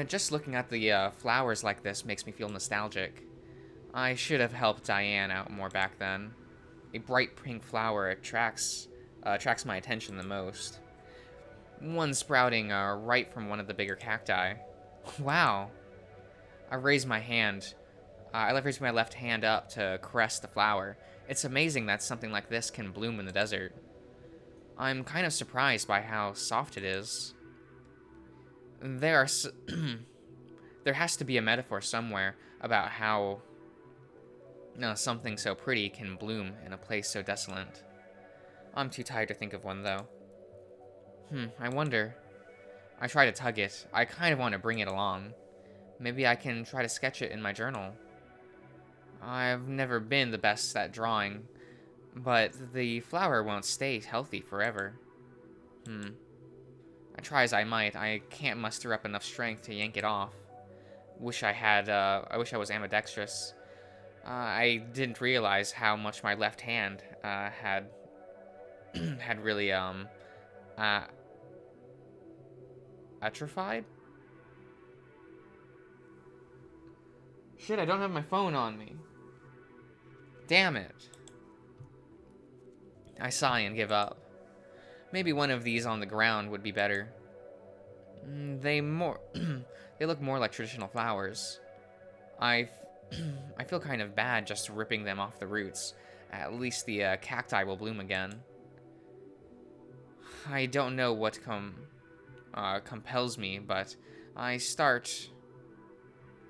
Just looking at the flowers like this makes me feel nostalgic. I should have helped Diane out more back then. A bright pink flower attracts my attention the most. One sprouting right from one of the bigger cacti. Wow. I raise my hand. I raise my left hand up to caress the flower. It's amazing that something like this can bloom in the desert. I'm kind of surprised by how soft it is. There has to be a metaphor somewhere about how something so pretty can bloom in a place so desolate. I'm too tired to think of one, though. I wonder. I try to tug it. I kind of want to bring it along. Maybe I can try to sketch it in my journal. I've never been the best at drawing, but the flower won't stay healthy forever. I try as I might, I can't muster up enough strength to yank it off. I wish I was ambidextrous. I didn't realize how much my left hand had really atrophied. Shit, I don't have my phone on me. Damn it. I sigh and give up. Maybe one of these on the ground would be better. They more they look more like traditional flowers. I I feel kind of bad just ripping them off the roots. At least the cacti will bloom again. I don't know what compels me, but I start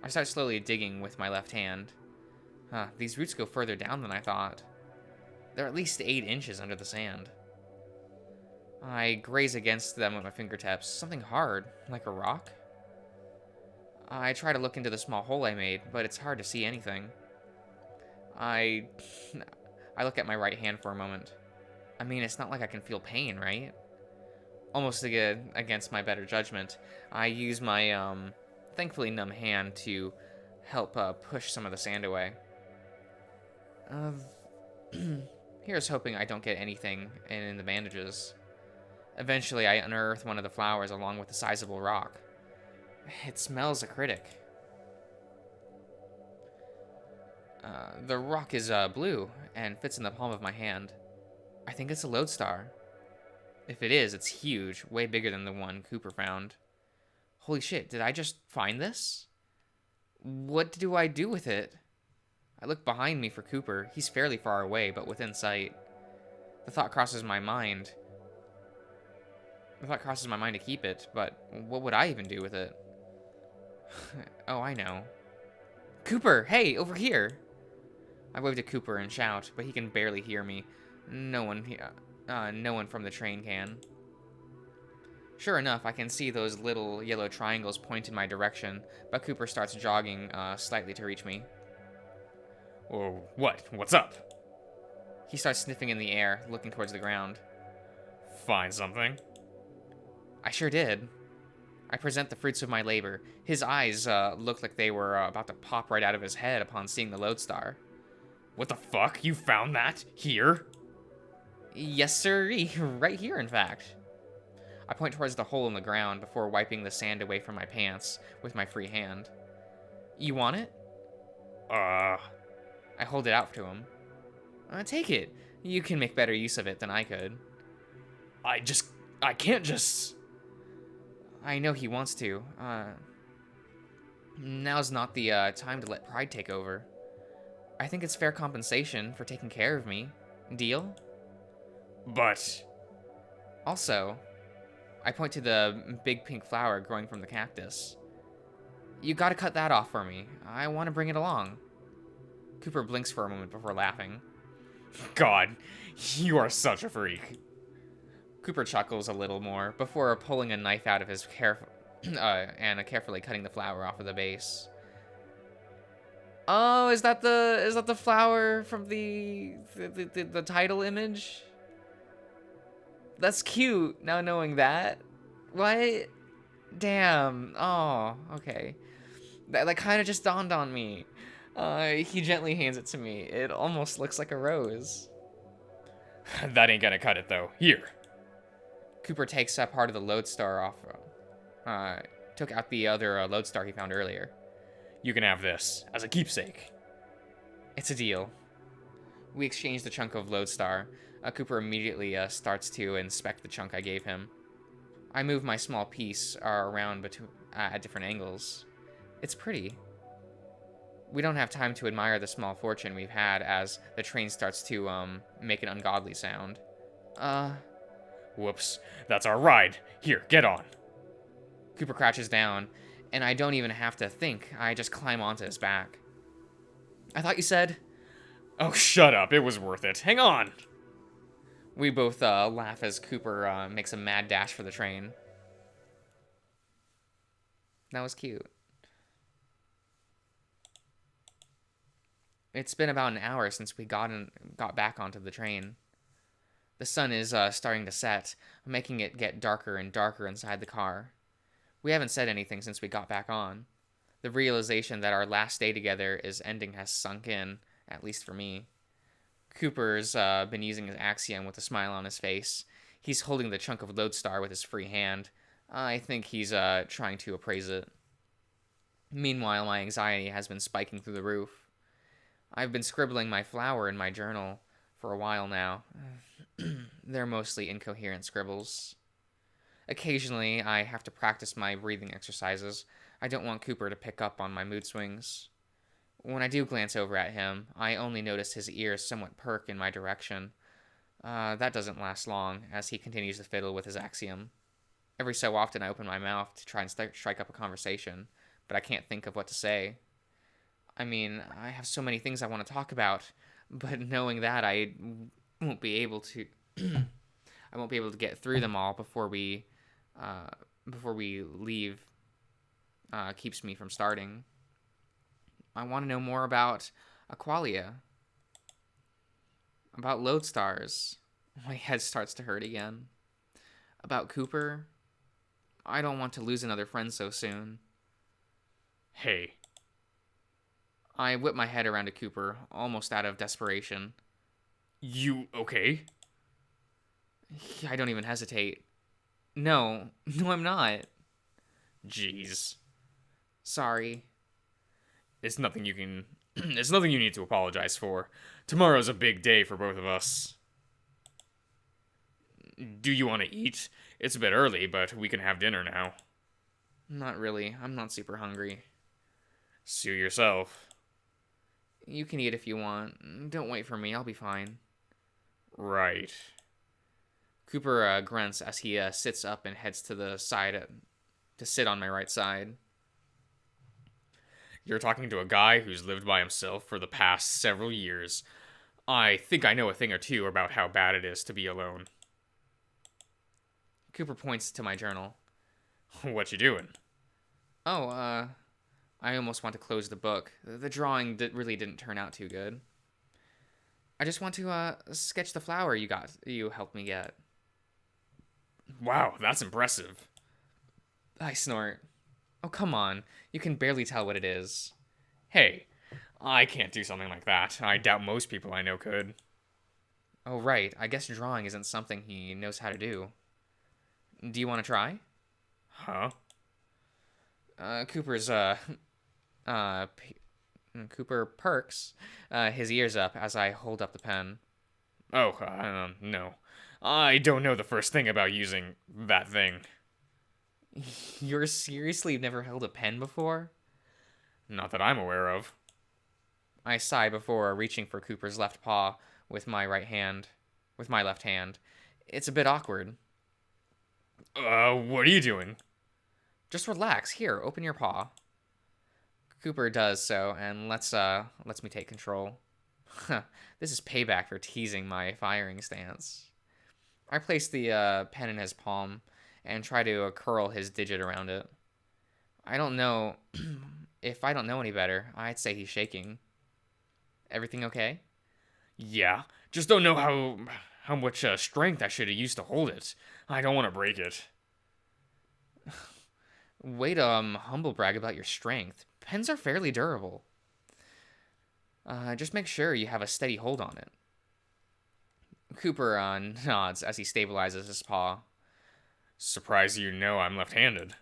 slowly digging with my left hand. These roots go further down than I thought. They're at least 8 inches under the sand. I graze against them with my fingertips. Something hard, like a rock. I try to look into the small hole I made, but it's hard to see anything. I look at my right hand for a moment. I mean, it's not like I can feel pain, right? Almost against my better judgment, I use my thankfully numb hand to help push some of the sand away. Here's hoping I don't get anything in the bandages. Eventually, I unearth one of the flowers along with a sizable rock. It smells acritic. The rock is blue and fits in the palm of my hand. I think it's a lodestar. If it is, it's huge, way bigger than the one Cooper found. Holy shit, did I just find this? What do I do with it? I look behind me for Cooper. He's fairly far away, but within sight. The thought crosses my mind to keep it, but what would I even do with it? Oh, I know. Cooper, hey, over here! I wave to Cooper and shout, but he can barely hear me. No one from the train can. Sure enough, I can see those little yellow triangles point in my direction, but Cooper starts jogging slightly to reach me. Oh, what? What's up? He starts sniffing in the air, looking towards the ground. Find something? I sure did. I present the fruits of my labor. His eyes look like they were about to pop right out of his head upon seeing the lodestar. What the fuck? You found that? Here? Yes, sir. Right here, in fact. I point towards the hole in the ground before wiping the sand away from my pants with my free hand. You want it? I hold it out to him. Take it. You can make better use of it than I could. I can't just... I know he wants to. Now's not the time to let pride take over. I think it's fair compensation for taking care of me. Deal? But... Also, I point to the big pink flower growing from the cactus. You gotta cut that off for me. I want to bring it along. Cooper blinks for a moment before laughing. God, you are such a freak. Cooper chuckles a little more before pulling a knife out of his carefully cutting the flower off of the base. Oh, is that the flower from the title image? That's cute. Now knowing that, what? Damn. Oh, okay. That kind of just dawned on me. He gently hands it to me. It almost looks like a rose. That ain't gonna cut it, though. Here. Cooper takes up part of the lodestar off. Took out the other lodestar he found earlier. You can have this as a keepsake. It's a deal. We exchange the chunk of lodestar. Cooper immediately starts to inspect the chunk I gave him. I move my small piece around at different angles. It's pretty. We don't have time to admire the small fortune we've had as the train starts to make an ungodly sound. Whoops, that's our ride. Here, get on. Cooper crouches down, and I don't even have to think. I just climb onto his back. I thought you said... Oh, shut up. It was worth it. Hang on. We both laugh as Cooper makes a mad dash for the train. That was cute. It's been about an hour since we got back onto the train. The sun is starting to set, making it get darker and darker inside the car. We haven't said anything since we got back on. The realization that our last day together is ending has sunk in, at least for me. Cooper's been using his axiom with a smile on his face. He's holding the chunk of lodestar with his free hand. I think he's trying to appraise it. Meanwhile, my anxiety has been spiking through the roof. I've been scribbling my flower in my journal, For a while now. They're mostly incoherent scribbles. Occasionally, I have to practice my breathing exercises. I don't want Cooper to pick up on my mood swings. When I do glance over at him, I only notice his ears somewhat perk in my direction. That doesn't last long, as he continues to fiddle with his axiom. Every so often, I open my mouth to try and strike up a conversation, but I can't think of what to say. I mean, I have so many things I want to talk about, but knowing that I won't be able to, I won't be able to get through them all before we leave, keeps me from starting. I want to know more about Aqualia, about Lodestars. My head starts to hurt again. About Cooper. I don't want to lose another friend so soon. Hey. I whip my head around to Cooper, almost out of desperation. You okay? I don't even hesitate. No, I'm not. Jeez. Sorry. It's nothing you can. It's nothing you need to apologize for. Tomorrow's a big day for both of us. Do you want to eat? It's a bit early, but we can have dinner now. Not really. I'm not super hungry. Sue yourself. You can eat if you want. Don't wait for me. I'll be fine. Right. Cooper grunts as he sits up and heads to the side to sit on my right side. You're talking to a guy who's lived by himself for the past several years. I think I know a thing or two about how bad it is to be alone. Cooper points to my journal. What you doing? Oh, I almost want to close the book. The drawing really didn't turn out too good. I just want to sketch the flower you helped me get. Wow, that's impressive. I snort. Oh, come on. You can barely tell what it is. Hey, I can't do something like that. I doubt most people I know could. Oh, right. I guess drawing isn't something he knows how to do. Do you want to try? Huh? Cooper perks his ears up as I hold up the pen. Oh, no. I don't know the first thing about using that thing. You're seriously never held a pen before? Not that I'm aware of. I sigh before reaching for Cooper's left paw with my left hand. It's a bit awkward. What are you doing? Just relax. Here, open your paw. Cooper does so and lets me take control. This is payback for teasing my firing stance. I place the pen in his palm and try to curl his digit around it. I don't know. If I don't know any better, I'd say he's shaking. Everything okay? Yeah, just don't know how much strength I should have used to hold it. I don't want to break it. Way to humble brag about your strength. Pens are fairly durable. Just make sure you have a steady hold on it. Cooper nods as he stabilizes his paw. Surprised you know I'm left-handed.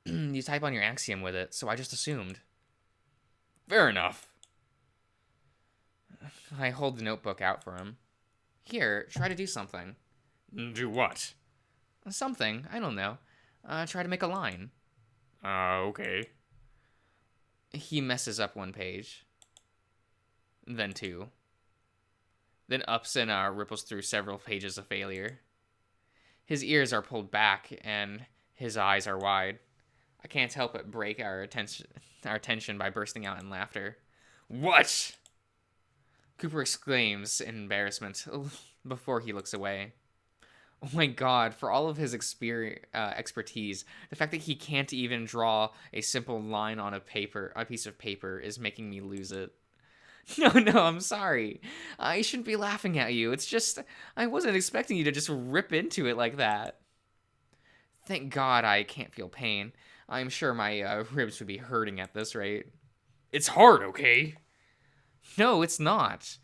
You type on your axiom with it, so I just assumed. Fair enough. I hold the notebook out for him. Here, try to do something. Do what? Something, I don't know. Try to make a line. Okay. He messes up one page. Then two. Then ups and ripples through several pages of failure. His ears are pulled back and his eyes are wide. I can't help but break our tension by bursting out in laughter. What? Cooper exclaims in embarrassment before he looks away. Oh my god, for all of his expertise, the fact that he can't even draw a simple line on a piece of paper is making me lose it. No, I'm sorry. I shouldn't be laughing at you. It's just, I wasn't expecting you to just rip into it like that. Thank God I can't feel pain. I'm sure my ribs would be hurting at this rate. It's hard, okay? No, it's not.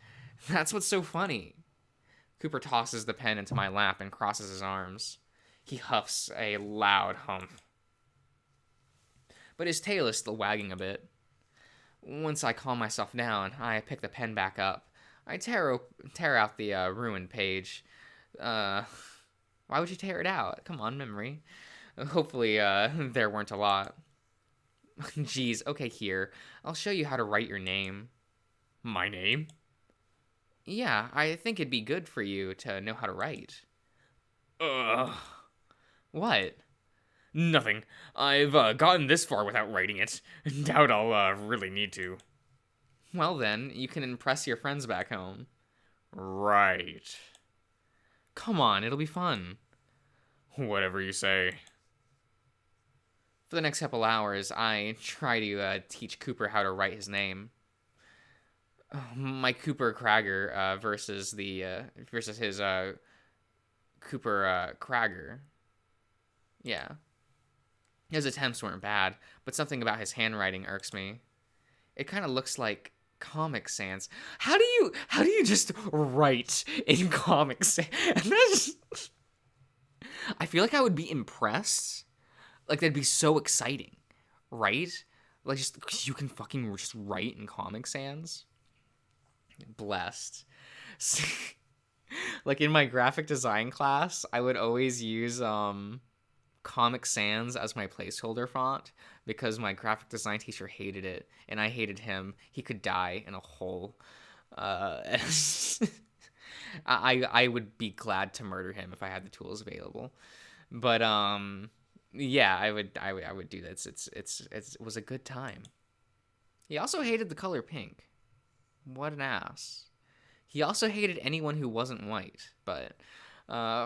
That's what's so funny. Cooper tosses the pen into my lap and crosses his arms. He huffs a loud humph. But his tail is still wagging a bit. Once I calm myself down, I pick the pen back up. I tear out the ruined page. Uh, why would you tear it out? Come on, memory. Hopefully, there weren't a lot. Geez, okay, here. I'll show you how to write your name. My name? Yeah, I think it'd be good for you to know how to write. Ugh. What? Nothing. I've gotten this far without writing it. Doubt I'll really need to. Well, then, you can impress your friends back home. Right. Come on, it'll be fun. Whatever you say. For the next couple hours, I try to teach Cooper how to write his name. My Cooper Cragger versus versus his Cooper Cragger. Yeah. His attempts weren't bad, but something about his handwriting irks me. It kind of looks like Comic Sans. How do you just write in Comic Sans? I feel like I would be impressed. Like that'd be so exciting, right? Like just you can fucking just write in Comic Sans. Blessed. Like in my graphic design class, I would always use Comic Sans as my placeholder font because my graphic design teacher hated it and I hated him. He could die in a hole. I would be glad to murder him if I had the tools available. But yeah, I would do that. It was a good time. He also hated the color pink. What an ass. He also hated anyone who wasn't white, but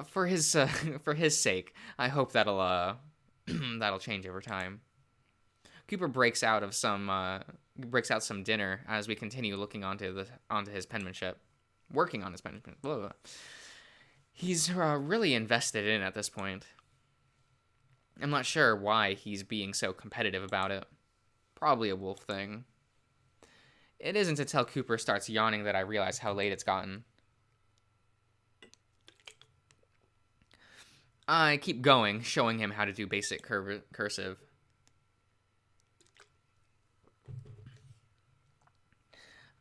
for his for his sake, I hope that'll that'll change over time. Cooper breaks out some dinner as we continue looking onto his penmanship, working on his penmanship. Blah, blah, blah. He's really invested in it at this point. I'm not sure why he's being so competitive about it. Probably a wolf thing. It isn't until Cooper starts yawning that I realize how late it's gotten. I keep going, showing him how to do basic cursive.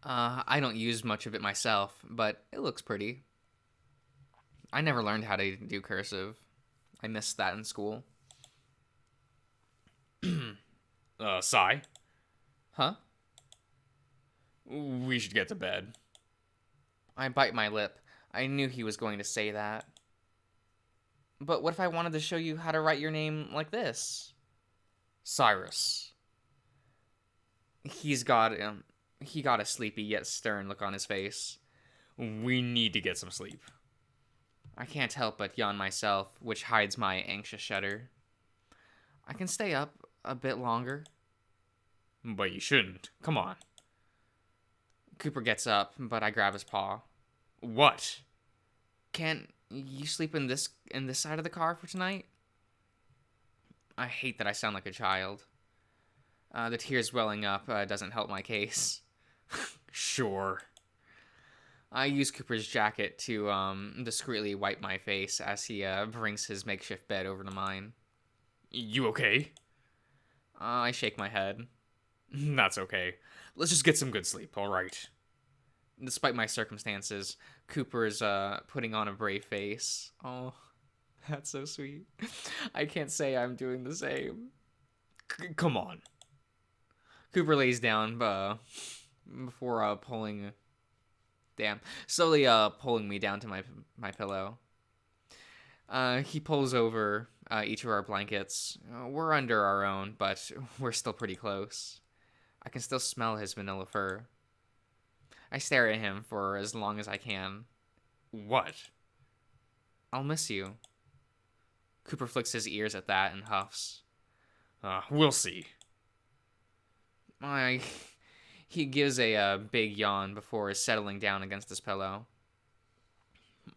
I don't use much of it myself, but it looks pretty. I never learned how to do cursive. I missed that in school. Sigh? Huh? We should get to bed. I bite my lip. I knew he was going to say that. But what if I wanted to show you how to write your name like this? Cyrus. He got a sleepy yet stern look on his face. We need to get some sleep. I can't help but yawn myself, which hides my anxious shudder. I can stay up a bit longer. But you shouldn't. Come on. Cooper gets up, but I grab his paw. What? Can't you sleep in this side of the car for tonight? I hate that I sound like a child. The tears welling up doesn't help my case. Sure. I use Cooper's jacket to discreetly wipe my face as he brings his makeshift bed over to mine. You okay? I shake my head. That's okay. Let's just get some good sleep, alright? Despite my circumstances, Cooper's putting on a brave face. Oh, that's so sweet. I can't say I'm doing the same. Come on. Cooper lays down before slowly pulling me down to my pillow. He pulls over each of our blankets. We're under our own, but we're still pretty close. I can still smell his vanilla fur. I stare at him for as long as I can. What? I'll miss you. Cooper flicks his ears at that and huffs. We'll see. He gives a big yawn before settling down against his pillow.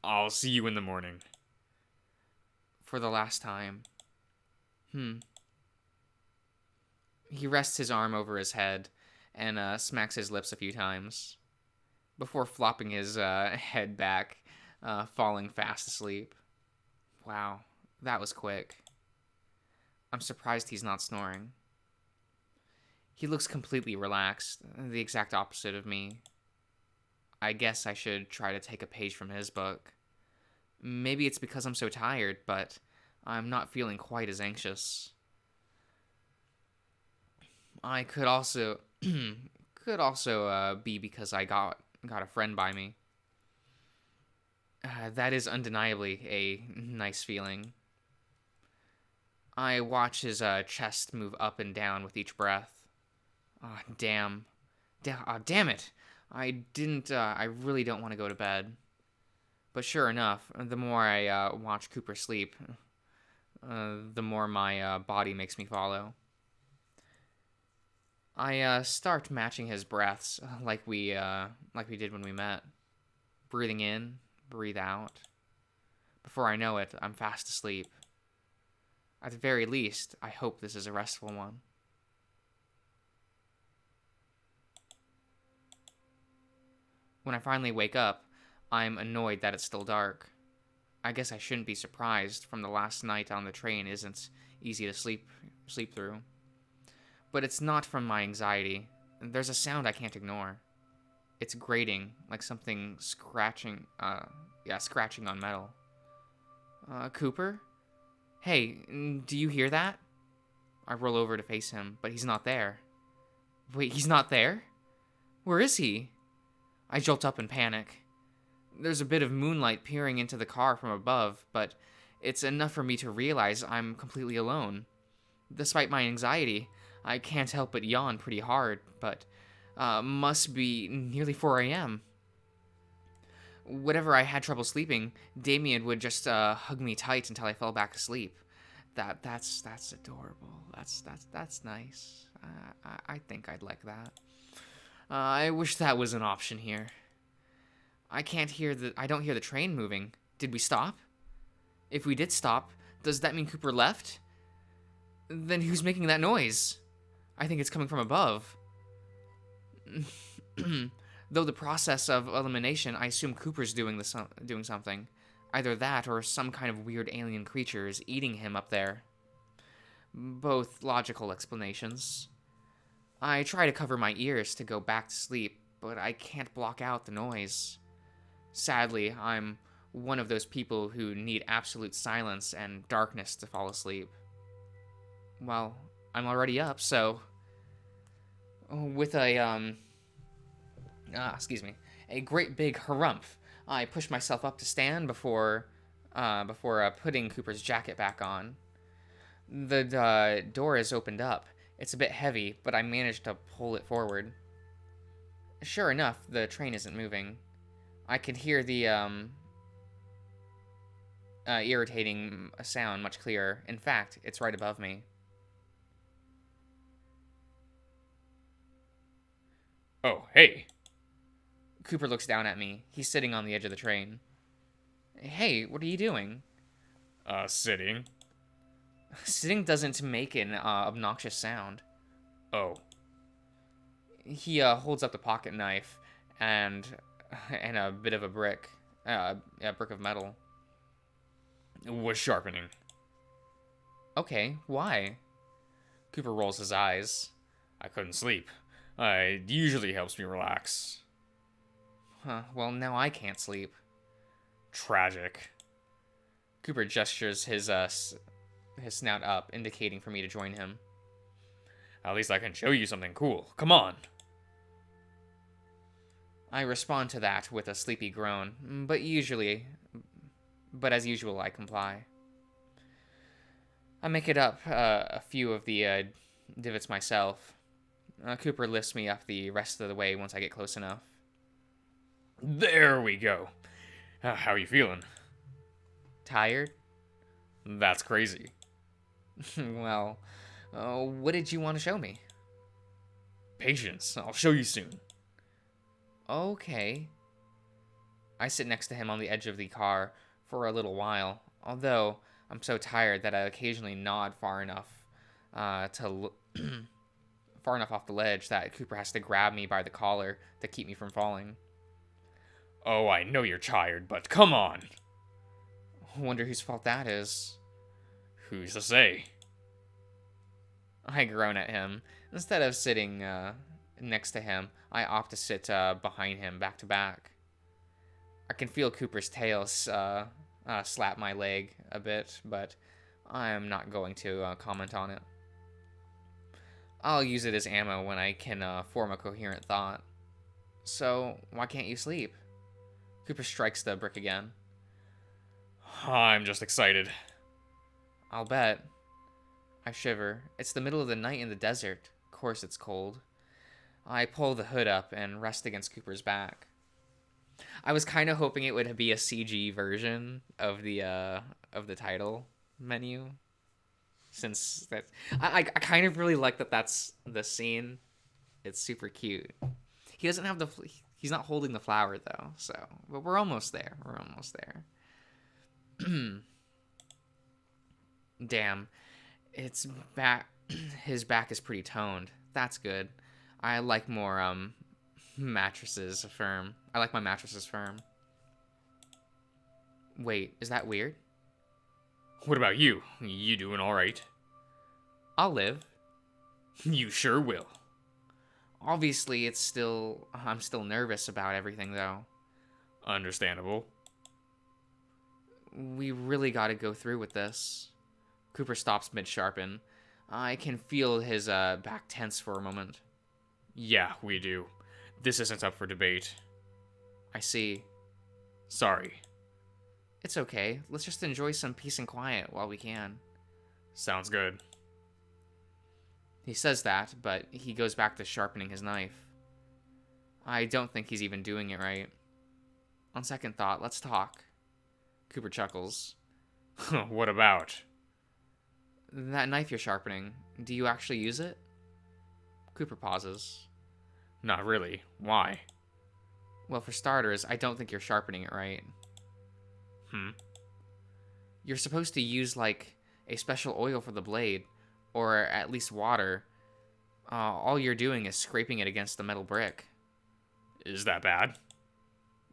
I'll see you in the morning. For the last time. He rests his arm over his head and smacks his lips a few times before flopping his head back, falling fast asleep. Wow, that was quick. I'm surprised he's not snoring. He looks completely relaxed, the exact opposite of me. I guess I should try to take a page from his book. Maybe it's because I'm so tired, but I'm not feeling quite as anxious. I could also be because I got a friend by me. That is undeniably a nice feeling. I watch his chest move up and down with each breath. Ah, damn. Damn it. I didn't, I really don't want to go to bed. But sure enough, the more I watch Cooper sleep, the more my body makes me follow. I start matching his breaths like we did when we met. Breathing in, breathe out. Before I know it, I'm fast asleep. At the very least, I hope this is a restful one. When I finally wake up, I'm annoyed that it's still dark. I guess I shouldn't be surprised from the last night on the train isn't easy to sleep through. But it's not from my anxiety. There's a sound I can't ignore. It's grating, like something scratching on metal. Cooper? Hey, do you hear that? I roll over to face him, but he's not there. Wait, he's not there? Where is he? I jolt up in panic. There's a bit of moonlight peering into the car from above, but it's enough for me to realize I'm completely alone. Despite my anxiety, I can't help but yawn pretty hard, but must be nearly 4 a.m. Whenever I had trouble sleeping, Damien would just hug me tight until I fell back asleep. That's adorable. That's nice. I think I'd like that. I wish that was an option here. I don't hear the train moving. Did we stop? If we did stop, does that mean Cooper left? Then who's making that noise? I think it's coming from above. Though the process of elimination, I assume Cooper's doing something. Either that or some kind of weird alien creature is eating him up there. Both logical explanations. I try to cover my ears to go back to sleep, but I can't block out the noise. Sadly, I'm one of those people who need absolute silence and darkness to fall asleep. Well, I'm already up, so with a great big harumph, I push myself up to stand before putting Cooper's jacket back on. The door is opened up. It's a bit heavy, but I managed to pull it forward. Sure enough, the train isn't moving. I can hear the irritating sound much clearer. In fact, it's right above me. Oh, hey. Cooper looks down at me. He's sitting on the edge of the train. Hey, what are you doing? Sitting. Sitting doesn't make an obnoxious sound. Oh. He holds up the pocket knife and a bit of a brick of metal. Was sharpening. Okay, why? Cooper rolls his eyes. I couldn't sleep. It usually helps me relax. Huh, well, now I can't sleep. Tragic. Cooper gestures his snout up, indicating for me to join him. At least I can show you something cool. Come on. I respond to that with a sleepy groan, but as usual, I comply. I make it up a few of the divots myself. Cooper lifts me up the rest of the way once I get close enough. There we go. How are you feeling? Tired? That's crazy. Well, what did you want to show me? Patience. I'll show you soon. Okay. I sit next to him on the edge of the car for a little while, although I'm so tired that I occasionally nod far enough far enough off the ledge that Cooper has to grab me by the collar to keep me from falling. Oh, I know you're tired, but come on. Wonder whose fault that is. Who's to say? I groan at him instead of next to him. I opt to sit behind him, back to back. I can feel Cooper's tail slap my leg a bit, but I am not going to comment on it. I'll use it as ammo when I can form a coherent thought. So, why can't you sleep? Cooper strikes the brick again. I'm just excited. I'll bet. I shiver. It's the middle of the night in the desert. Of course it's cold. I pull the hood up and rest against Cooper's back. I was kind of hoping it would be a CG version of the title menu, since that I kind of really like that that's the scene. It's super cute. He doesn't have he's not holding the flower though, so but we're almost there. We're almost there. Damn, it's back. His back is pretty toned. That's good. I like more mattresses firm. I like my mattresses firm. Wait, is that weird? What about you? You doing all right? I'll live. You sure will. Obviously, I'm still nervous about everything though. Understandable. We really got to go through with this. Cooper stops mid-sharpen. I can feel his back tense for a moment. Yeah, we do. This isn't up for debate. I see. Sorry. It's okay. Let's just enjoy some peace and quiet while we can. Sounds good. He says that, but he goes back to sharpening his knife. I don't think he's even doing it right. On second thought, let's talk. Cooper chuckles. What about? That knife you're sharpening, do you actually use it? Cooper pauses. Not really. Why? Well, for starters, I don't think you're sharpening it right. You're supposed to use, like, a special oil for the blade, or at least water. All you're doing is scraping it against the metal brick. Is that bad?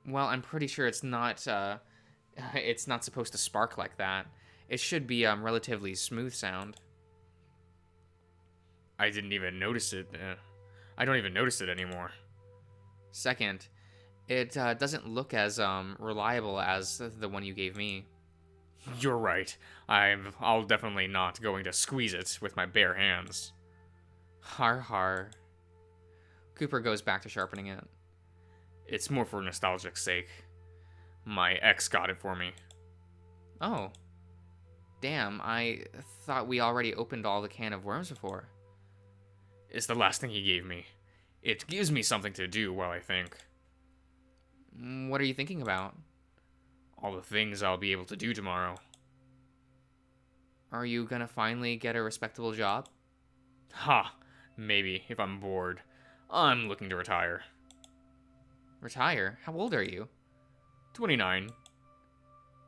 Well, I'm pretty sure it's not supposed to spark like that. It should be relatively smooth sound. I didn't even notice it. I don't even notice it anymore. Second, it doesn't look as reliable as the one you gave me. You're right. I'll definitely not going to squeeze it with my bare hands. Har har. Cooper goes back to sharpening it. It's more for nostalgic's sake. My ex got it for me. Oh. Damn, I thought we already opened all the can of worms before. It's the last thing he gave me. It gives me something to do while I think. What are you thinking about? All the things I'll be able to do tomorrow. Are you gonna finally get a respectable job? Ha! Maybe, if I'm bored. I'm looking to retire. Retire? How old are you? 29.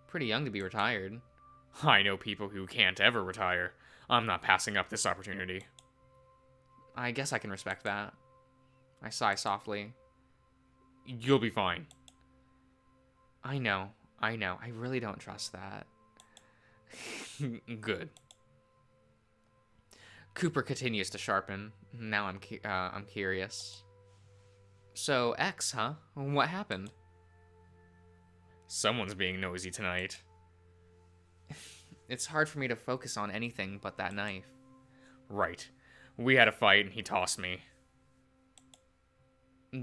Pretty young to be retired. I know people who can't ever retire. I'm not passing up this opportunity. I guess I can respect that. I sigh softly. You'll be fine. I know. I really don't trust that. Good. Cooper continues to sharpen. Now I'm curious. So, X, huh? What happened? Someone's being nosy tonight. It's hard for me to focus on anything but that knife. Right. We had a fight and he tossed me.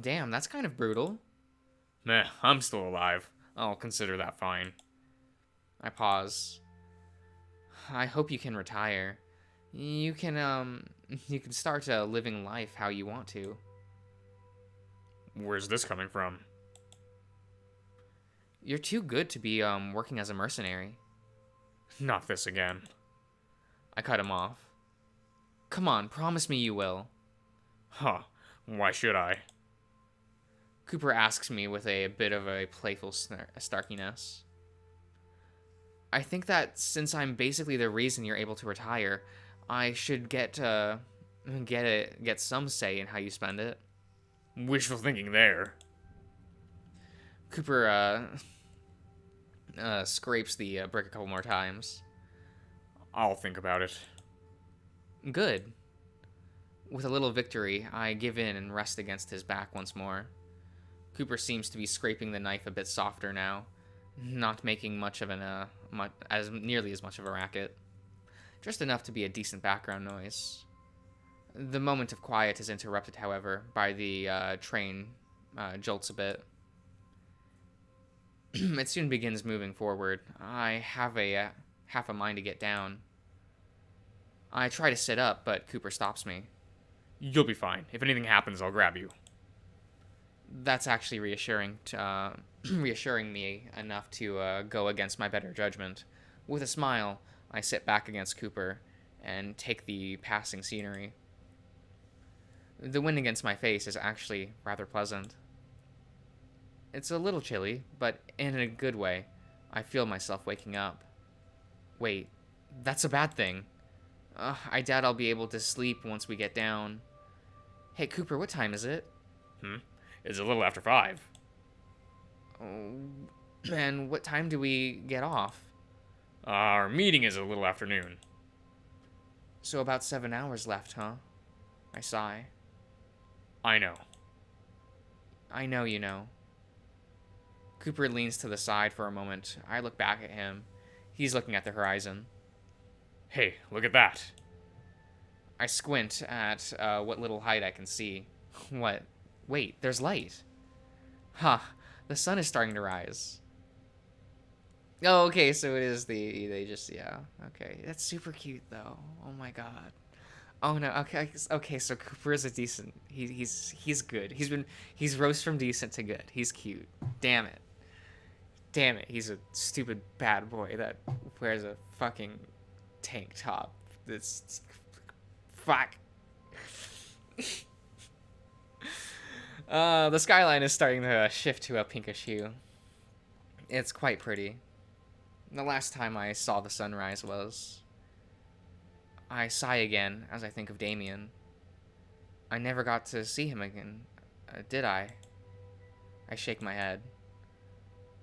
Damn, that's kind of brutal. Meh, I'm still alive. I'll consider that fine. I pause. I hope you can retire. You can start living life how you want to. Where's this coming from? You're too good to be working as a mercenary. Not this again. I cut him off. Come on, promise me you will. Huh. Why should I? Cooper asks me with a bit of a playful snarkiness. I think that since I'm basically the reason you're able to retire, I should get some say in how you spend it. Wishful thinking there. Cooper scrapes the brick a couple more times. I'll think about it. Good. With a little victory, I give in and rest against his back once more. Cooper seems to be scraping the knife a bit softer now, not making much of nearly as much of a racket. Just enough to be a decent background noise. The moment of quiet is interrupted, however, by the train jolts a bit. It soon begins moving forward. I have half a mind to get down. I try to sit up, but Cooper stops me. You'll be fine. If anything happens, I'll grab you. That's actually reassuring me enough to go against my better judgment. With a smile, I sit back against Cooper and take the passing scenery. The wind against my face is actually rather pleasant. It's a little chilly, but in a good way. I feel myself waking up. Wait, that's a bad thing. I doubt I'll be able to sleep once we get down. Hey, Cooper, what time is it? It's a little after 5. Oh, and what time do we get off? Our meeting is a little after noon. So about 7 hours left, huh? I sigh. I know. I know you know. Cooper leans to the side for a moment. I look back at him. He's looking at the horizon. Hey, look at that. I squint at what little height I can see. What? Wait, there's light. Huh, the sun is starting to rise. Oh, okay, so it is yeah, okay. That's super cute, though. Oh my god. Oh no, okay, so Cooper is a decent, he's good. He's rose from decent to good. He's cute. Damn it, he's a stupid bad boy that wears a fucking tank top. That's, fuck. The skyline is starting to shift to a pinkish hue. It's quite pretty. The last time I saw the sunrise was... I sigh again as I think of Damien. I never got to see him again, did I? I shake my head.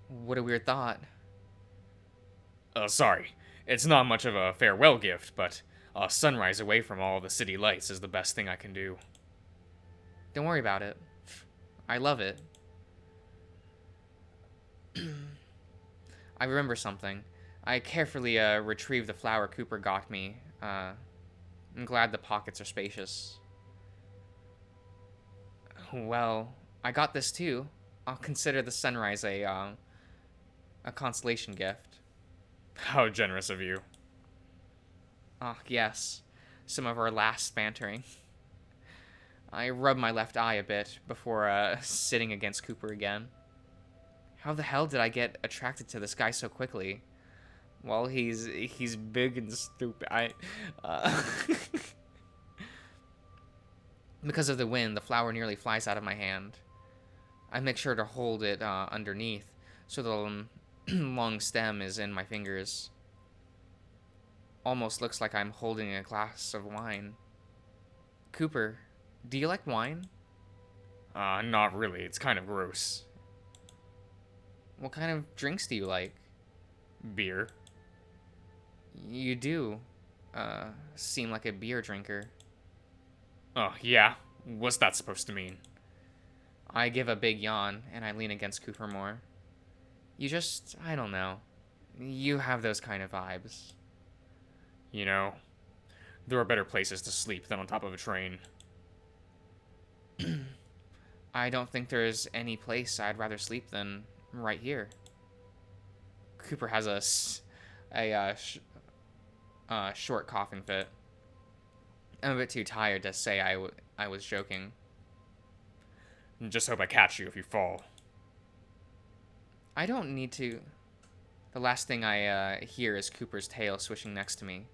What a weird thought. Sorry. It's not much of a farewell gift, but a sunrise away from all the city lights is the best thing I can do. Don't worry about it. I love it. I remember something. I carefully retrieved the flower Cooper got me. I'm glad the pockets are spacious. Well, I got this too. I'll consider the sunrise a consolation gift. How generous of you. Ah, yes. Some of our last bantering. I rub my left eye a bit before sitting against Cooper again. How the hell did I get attracted to this guy so quickly? Well, he's big and stupid. Because of the wind, the flower nearly flies out of my hand. I make sure to hold it underneath, so the long stem is in my fingers. Almost looks like I'm holding a glass of wine. Cooper, do you like wine? Not really. It's kind of gross. What kind of drinks do you like? Beer. You do, seem like a beer drinker. Oh, yeah? What's that supposed to mean? I give a big yawn, and I lean against Cooper more. I don't know. You have those kind of vibes. You know, there are better places to sleep than on top of a train. I don't think there's any place I'd rather sleep than right here. Cooper has a short coughing fit. I'm a bit too tired to say I was joking. Just hope I catch you if you fall. I don't need to. The last thing I hear is Cooper's tail swishing next to me.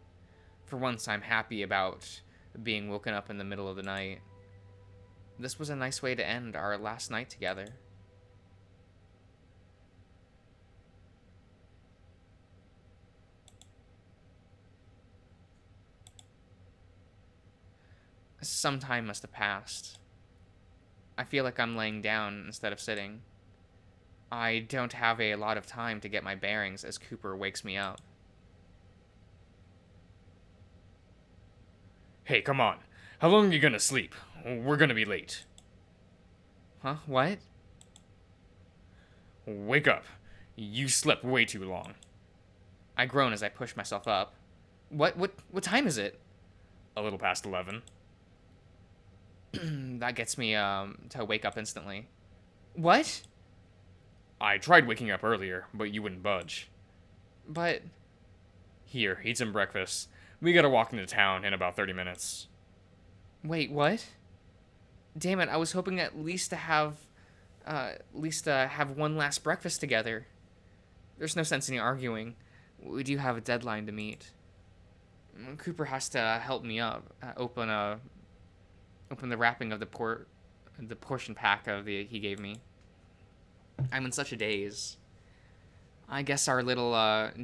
For once, I'm happy about being woken up in the middle of the night. This was a nice way to end our last night together. Some time must have passed. I feel like I'm laying down instead of sitting. I don't have a lot of time to get my bearings as Cooper wakes me up. Hey, come on. How long are you gonna sleep? We're gonna be late. Huh? What? Wake up. You slept way too long. I groan as I push myself up. What time is it? A little past 11. That gets me to wake up instantly. What? I tried waking up earlier, but you wouldn't budge. But Here, eat some breakfast. We gotta walk into town in about 30 minutes. wait, what? Damn it, I was hoping at least have one last breakfast together. There's no sense in arguing. We do have a deadline to meet. Cooper has to help me up, open the wrapping of the portion pack he gave me. I'm in such a daze. I guess our little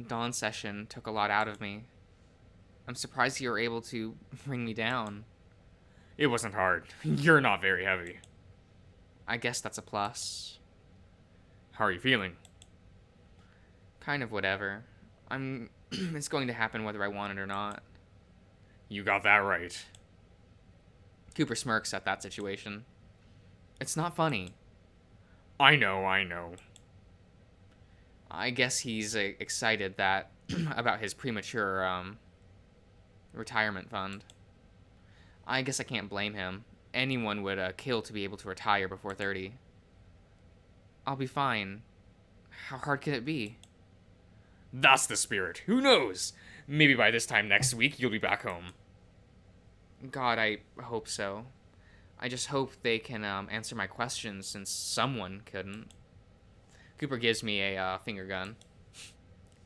dawn session took a lot out of me. I'm surprised you were able to bring me down. It wasn't hard. You're not very heavy. I guess that's a plus. How are you feeling? Kind of whatever. It's going to happen whether I want it or not. You got that right. Cooper smirks at that situation. It's not funny. I know. I guess he's excited that about his premature retirement fund. I guess I can't blame him. Anyone would kill to be able to retire before 30. I'll be fine. How hard can it be? That's the spirit. Who knows? Maybe by this time next week, you'll be back home. God, I hope so. I just hope they can answer my questions since someone couldn't. Cooper gives me a finger gun.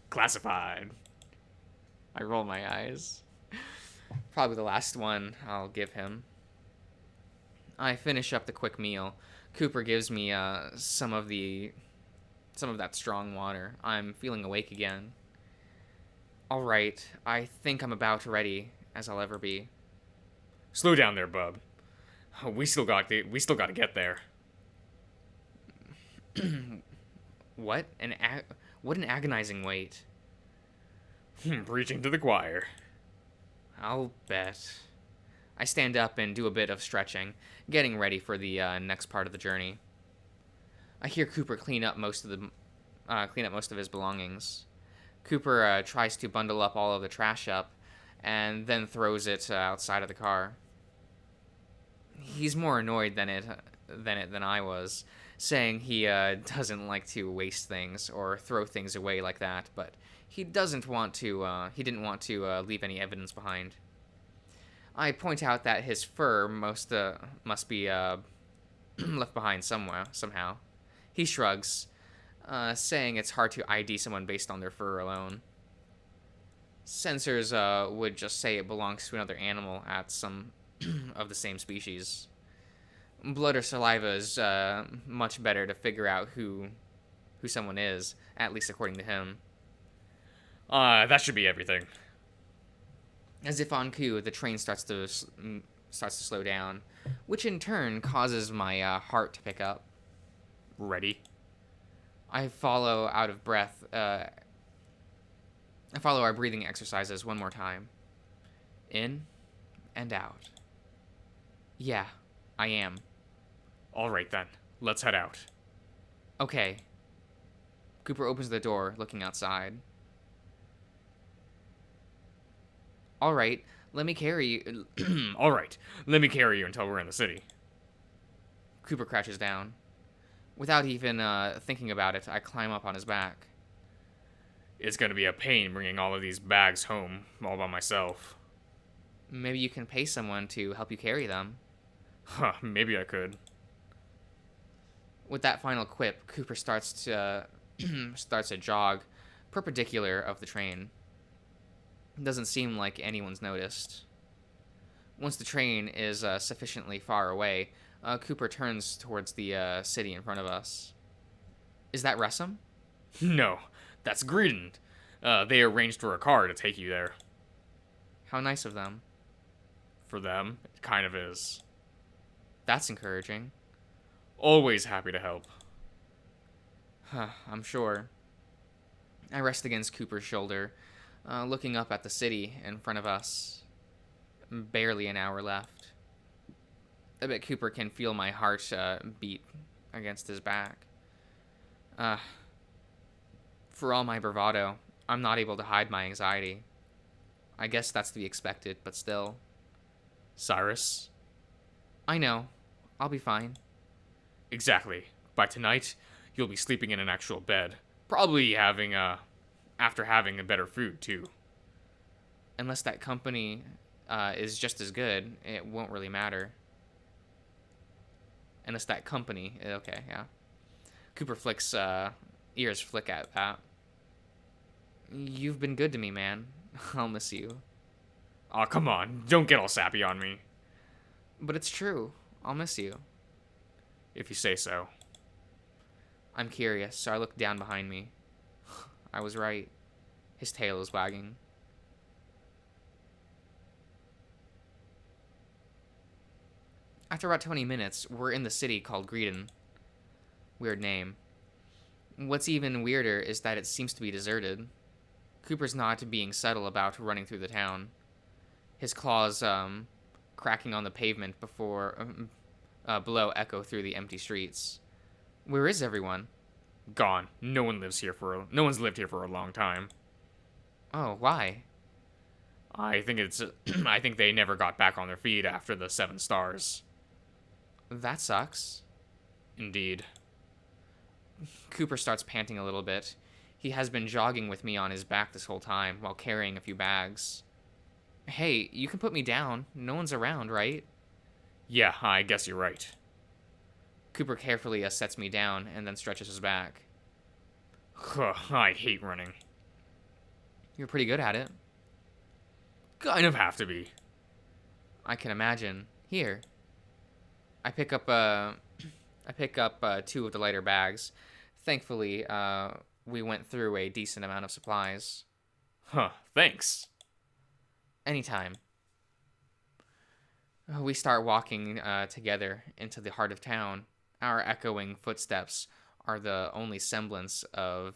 Classified. I roll my eyes. Probably the last one I'll give him. I finish up the quick meal. Cooper gives me some of that strong water. I'm feeling awake again. All right, I think I'm about ready as I'll ever be. Slow down there, bub. We still got to get there. What an agonizing wait. Preaching to the choir. I'll bet. I stand up and do a bit of stretching, getting ready for the next part of the journey. I hear Cooper clean up most of his belongings. Cooper tries to bundle up all of the trash up, and then throws it outside of the car. He's more annoyed than I was, saying he doesn't like to waste things or throw things away like that, but he didn't want to leave any evidence behind. I point out that his fur must be left behind somehow. He shrugs, saying it's hard to ID someone based on their fur alone. Sensors would just say it belongs to another animal at some of the same species. Blood or saliva is much better to figure out who someone is, at least according to him. That should be everything. As if on cue, the train starts to slow down, which in turn causes my heart to pick up. Ready? I follow out of breath. I follow our breathing exercises one more time. In and out. Yeah, I am. All right then. Let's head out. Okay. Cooper opens the door, looking outside. All right, let me carry you. All right. Let me carry you until we're in the city. Cooper crouches down. Without even thinking about it, I climb up on his back. It's gonna be a pain bringing all of these bags home all by myself. Maybe you can pay someone to help you carry them. Huh, maybe I could. With that final quip, Cooper starts a jog perpendicular of the train. It doesn't seem like anyone's noticed. Once the train is sufficiently far away, Cooper turns towards the city in front of us. Is that Ressam? No, that's Greedent. They arranged for a car to take you there. How nice of them. For them, it kind of is. That's encouraging. Always happy to help. I'm sure. I rest against Cooper's shoulder, looking up at the city in front of us. Barely an hour left. I bet Cooper can feel my heart beat against his back. Uh, for all my bravado, I'm not able to hide my anxiety. I guess that's to be expected, but still. Cyrus? I know. I'll be fine. Exactly. By tonight, you'll be sleeping in an actual bed. Probably after having a better food, too. Unless that company is just as good, it won't really matter. Unless that company, okay, yeah. Cooper flicks, ears flick at that. You've been good to me, man. I'll miss you. Aw, come on. Don't get all sappy on me. But it's true. I'll miss you. If you say so. I'm curious, so I look down behind me. I was right. His tail is wagging. After about 20 minutes, we're in the city called Greedon. Weird name. What's even weirder is that it seems to be deserted. Cooper's not being subtle about running through the town. His claws, cracking on the pavement below echo through the empty streets. Where is everyone? Gone. No one's lived here for a long time. Oh, why? I think I think they never got back on their feet after the 7 stars. That sucks. Indeed. Cooper starts panting a little bit. He has been jogging with me on his back this whole time while carrying a few bags. Hey, you can put me down. No one's around, right? Yeah, I guess you're right. Cooper carefully sets me down and then stretches his back. I hate running. You're pretty good at it. Kind of have to be. I can imagine. Here. I pick up 2 of the lighter bags. Thankfully, we went through a decent amount of supplies. Huh, thanks. Anytime. We start walking together into the heart of town. Our echoing footsteps are the only semblance of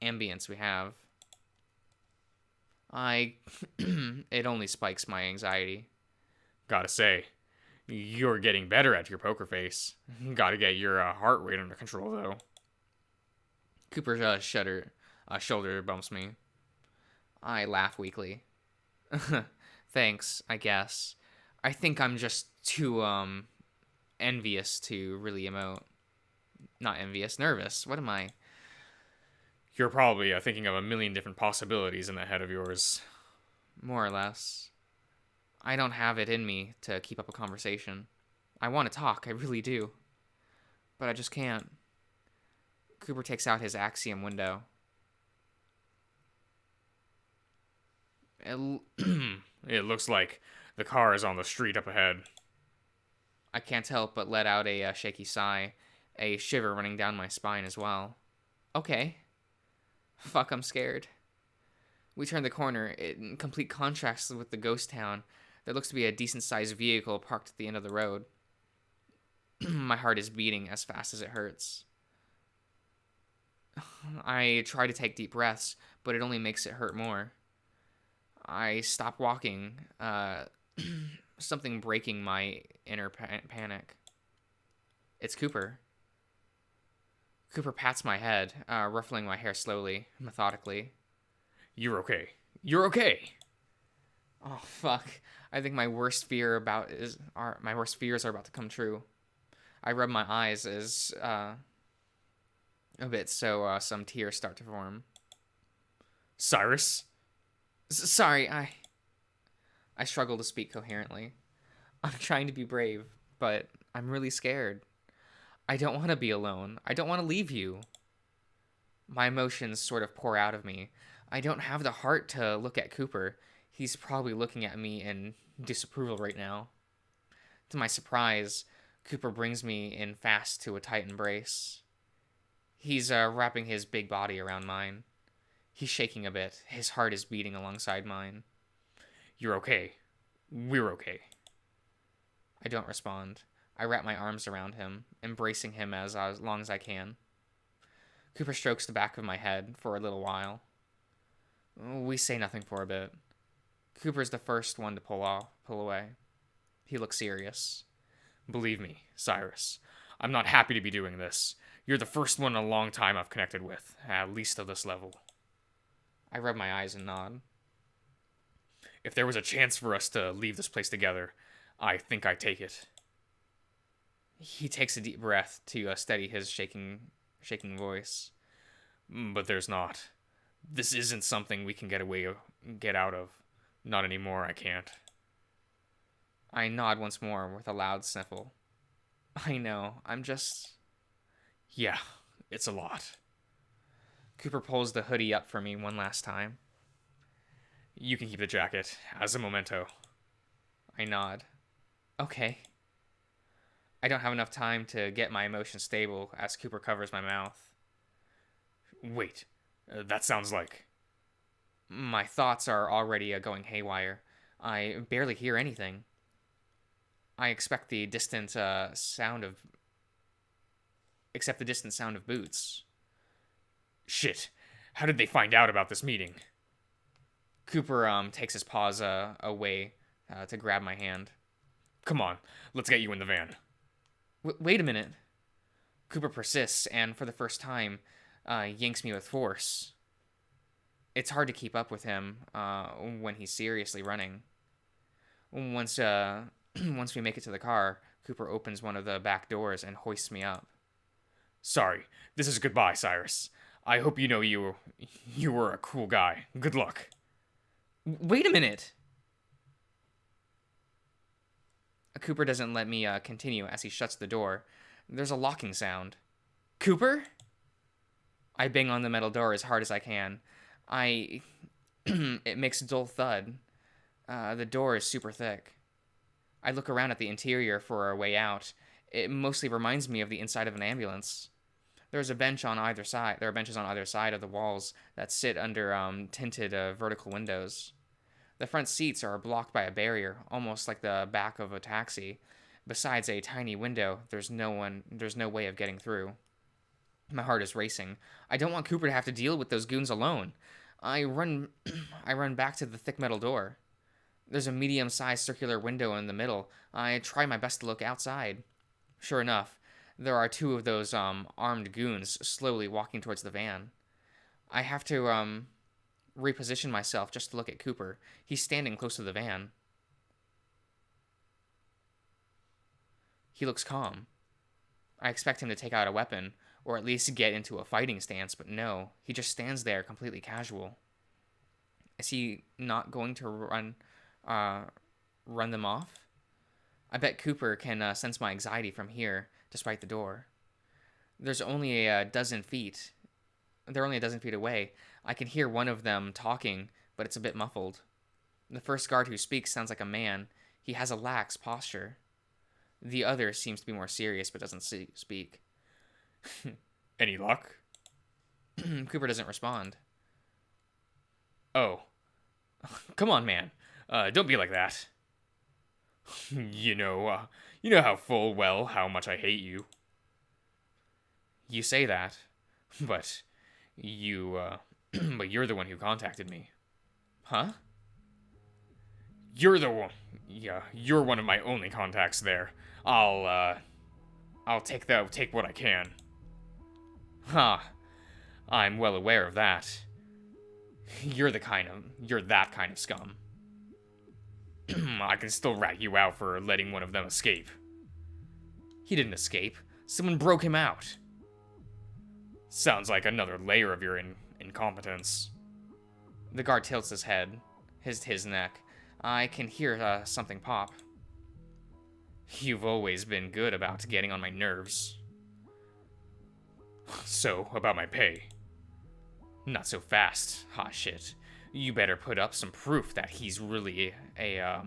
ambience we have. It only spikes my anxiety. Gotta say, you're getting better at your poker face. Gotta get your heart rate under control, though. Cooper's shoulder bumps me. I laugh weakly. Thanks, I guess. I think I'm just too, envious to really emote. Not envious, nervous. What am I? You're probably thinking of a million different possibilities in that head of yours. More or less. I don't have it in me to keep up a conversation. I want to talk, I really do. But I just can't. Cooper takes out his Axiom window. It looks like the car is on the street up ahead. I can't help but let out a shaky sigh, a shiver running down my spine as well. Okay. Fuck, I'm scared. We turn the corner, in complete contrast with the ghost town. There looks to be a decent-sized vehicle parked at the end of the road. My heart is beating as fast as it hurts. I try to take deep breaths, but it only makes it hurt more. I stop walking, something breaking my inner panic. It's Cooper. Cooper pats my head, ruffling my hair slowly, methodically. You're okay. You're okay. Oh, fuck. I think my worst fears are about to come true. I rub my eyes a bit so some tears start to form. Cyrus? Sorry, I struggle to speak coherently. I'm trying to be brave, but I'm really scared. I don't want to be alone. I don't want to leave you. My emotions sort of pour out of me. I don't have the heart to look at Cooper. He's probably looking at me in disapproval right now. To my surprise, Cooper brings me in fast to a tight embrace. He's wrapping his big body around mine. He's shaking a bit. His heart is beating alongside mine. You're okay. We're okay. I don't respond. I wrap my arms around him, embracing him as long as I can. Cooper strokes the back of my head for a little while. We say nothing for a bit. Cooper's the first one to pull away. He looks serious. Believe me, Cyrus, I'm not happy to be doing this. You're the first one in a long time I've connected with, at least at this level. I rub my eyes and nod. If there was a chance for us to leave this place together, I think I'd take it. He takes a deep breath to steady his shaking voice. But there's not. This isn't something we can get out of. Not anymore, I can't. I nod once more with a loud sniffle. I know, I'm just... Yeah, it's a lot. Cooper pulls the hoodie up for me one last time. You can keep the jacket, as a memento. I nod. Okay. I don't have enough time to get my emotions stable as Cooper covers my mouth. Wait, that sounds like... My thoughts are already going haywire. I barely hear anything. I expect the distant sound of boots. Shit, how did they find out about this meeting? Cooper takes his paws away to grab my hand. Come on, let's get you in the van. Wait a minute. Cooper persists, and for the first time, yanks me with force. It's hard to keep up with him when he's seriously running. Once we make it to the car, Cooper opens one of the back doors and hoists me up. Sorry, this is goodbye, Cyrus. I hope you know you were a cool guy. Good luck. Wait a minute! Cooper doesn't let me continue as he shuts the door. There's a locking sound. Cooper? I bang on the metal door as hard as I can. It makes a dull thud. The door is super thick. I look around at the interior for a way out. It mostly reminds me of the inside of an ambulance. There's a bench on either side. There are benches on either side of the walls that sit under tinted vertical windows. The front seats are blocked by a barrier, almost like the back of a taxi. Besides a tiny window, there's no way of getting through. My heart is racing. I don't want Cooper to have to deal with those goons alone. I run back to the thick metal door. There's a medium-sized circular window in the middle. I try my best to look outside. Sure enough, there are two of those armed goons slowly walking towards the van. I have to reposition myself just to look at Cooper. He's standing close to the van. He looks calm. I expect him to take out a weapon, or at least get into a fighting stance, but no, he just stands there completely casual. Is he not going to run them off? I bet Cooper can sense my anxiety from here, despite the door. They're only a dozen feet away. I can hear one of them talking, but it's a bit muffled. The first guard who speaks sounds like a man. He has a lax posture. The other seems to be more serious, but doesn't speak. Any luck? Cooper doesn't respond. Oh. Come on, man. Don't be like that. You know how full well how much I hate you. You say that. But you're the one who contacted me. Huh? You're the one. Yeah, you're one of my only contacts there. I'll take what I can. Huh. I'm well aware of that. You're that kind of scum. I can still rat you out for letting one of them escape. He didn't escape. Someone broke him out. Sounds like another layer of your incompetence. The guard tilts his head, his neck. I can hear something pop. You've always been good about getting on my nerves. So, about my pay. Not so fast, hot shit. You better put up some proof that he's really a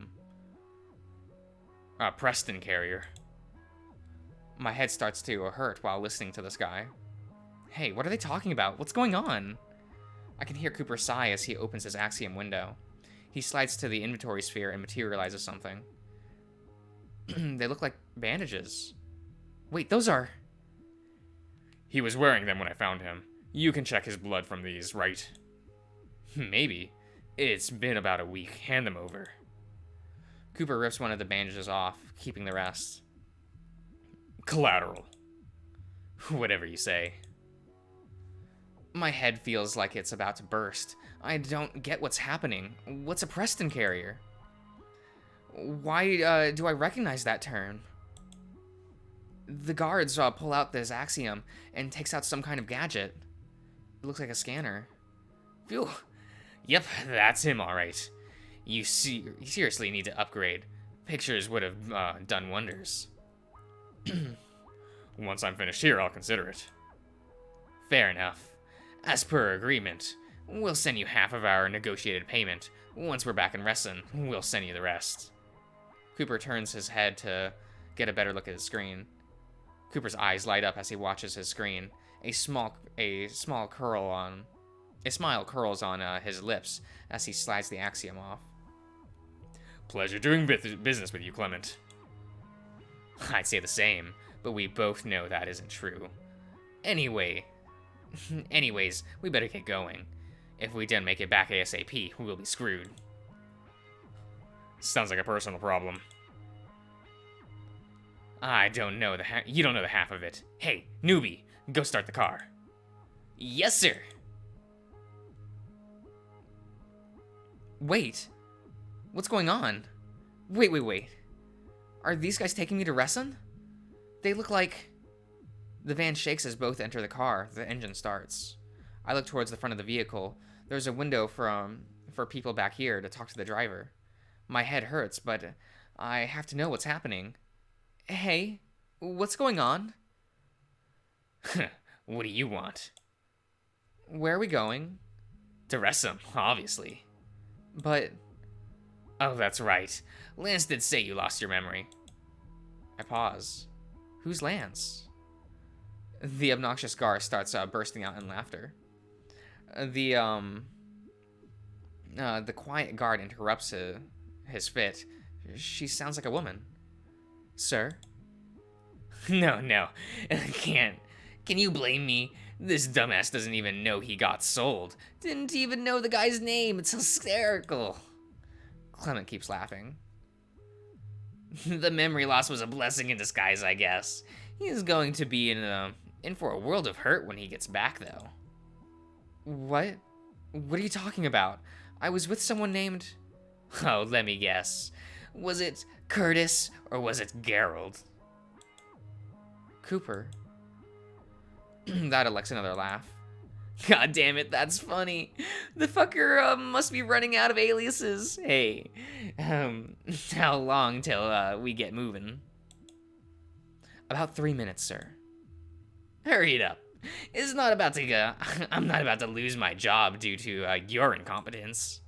Preston carrier. My head starts to hurt while listening to this guy. Hey, what are they talking about? What's going on? I can hear Cooper sigh as he opens his Axiom window. He slides to the inventory sphere and materializes something. They look like bandages. Wait, those are... He was wearing them when I found him. You can check his blood from these, right? Maybe. It's been about a week. Hand them over. Cooper rips one of the bandages off, keeping the rest. Collateral. Whatever you say. My head feels like it's about to burst. I don't get what's happening. What's a Preston carrier? Why do I recognize that term? The guards pull out this axiom and takes out some kind of gadget. It looks like a scanner. Phew. Yep, that's him, all right. You seriously need to upgrade. Pictures would have done wonders. Once I'm finished here, I'll consider it. Fair enough. As per agreement, we'll send you half of our negotiated payment. Once we're back in Reston, we'll send you the rest. Cooper turns his head to get a better look at his screen. Cooper's eyes light up as he watches his screen. A smile curls on his lips as he slides the axiom off. Pleasure doing business with you, Clement. I'd say the same, but we both know that isn't true. Anyways, we better get going. If we don't make it back ASAP, we'll be screwed. Sounds like a personal problem. I don't know you don't know the half of it. Hey, newbie, go start the car. Yes, sir. Wait. What's going on? Wait. Are these guys taking me to Reston? They look like... The van shakes as both enter the car. The engine starts. I look towards the front of the vehicle. There's a window for people back here to talk to the driver. My head hurts, but I have to know what's happening. Hey, what's going on? What do you want? Where are we going? To Reston, obviously. But... Oh, that's right. Lance did say you lost your memory. I pause. Who's Lance? The obnoxious Gar starts bursting out in laughter. The quiet guard interrupts his fit. She sounds like a woman. Sir? No. Can't. Can you blame me? This dumbass doesn't even know he got sold. Didn't even know the guy's name. It's hysterical. Clement keeps laughing. The memory loss was a blessing in disguise, I guess. He's going to be in for a world of hurt when he gets back, though. What? What are you talking about? I was with someone named... Oh, let me guess. Was it Curtis or was it Gerald? Cooper. That elects another laugh. God damn it, that's funny. The fucker must be running out of aliases. Hey, how long till we get moving? About 3 minutes, sir. Hurry it up. It's not about to I'm not about to lose my job due to your incompetence.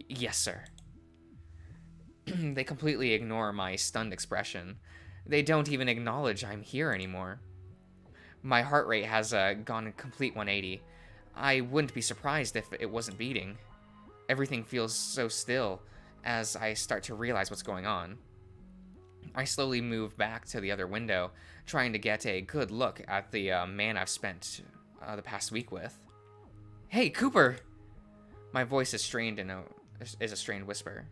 Yes, sir. They completely ignore my stunned expression. They don't even acknowledge I'm here anymore. My heart rate has gone a complete 180. I wouldn't be surprised if it wasn't beating. Everything feels so still as I start to realize what's going on. I slowly move back to the other window, trying to get a good look at the man I've spent the past week with. Hey, Cooper! My voice is strained in a strained whisper.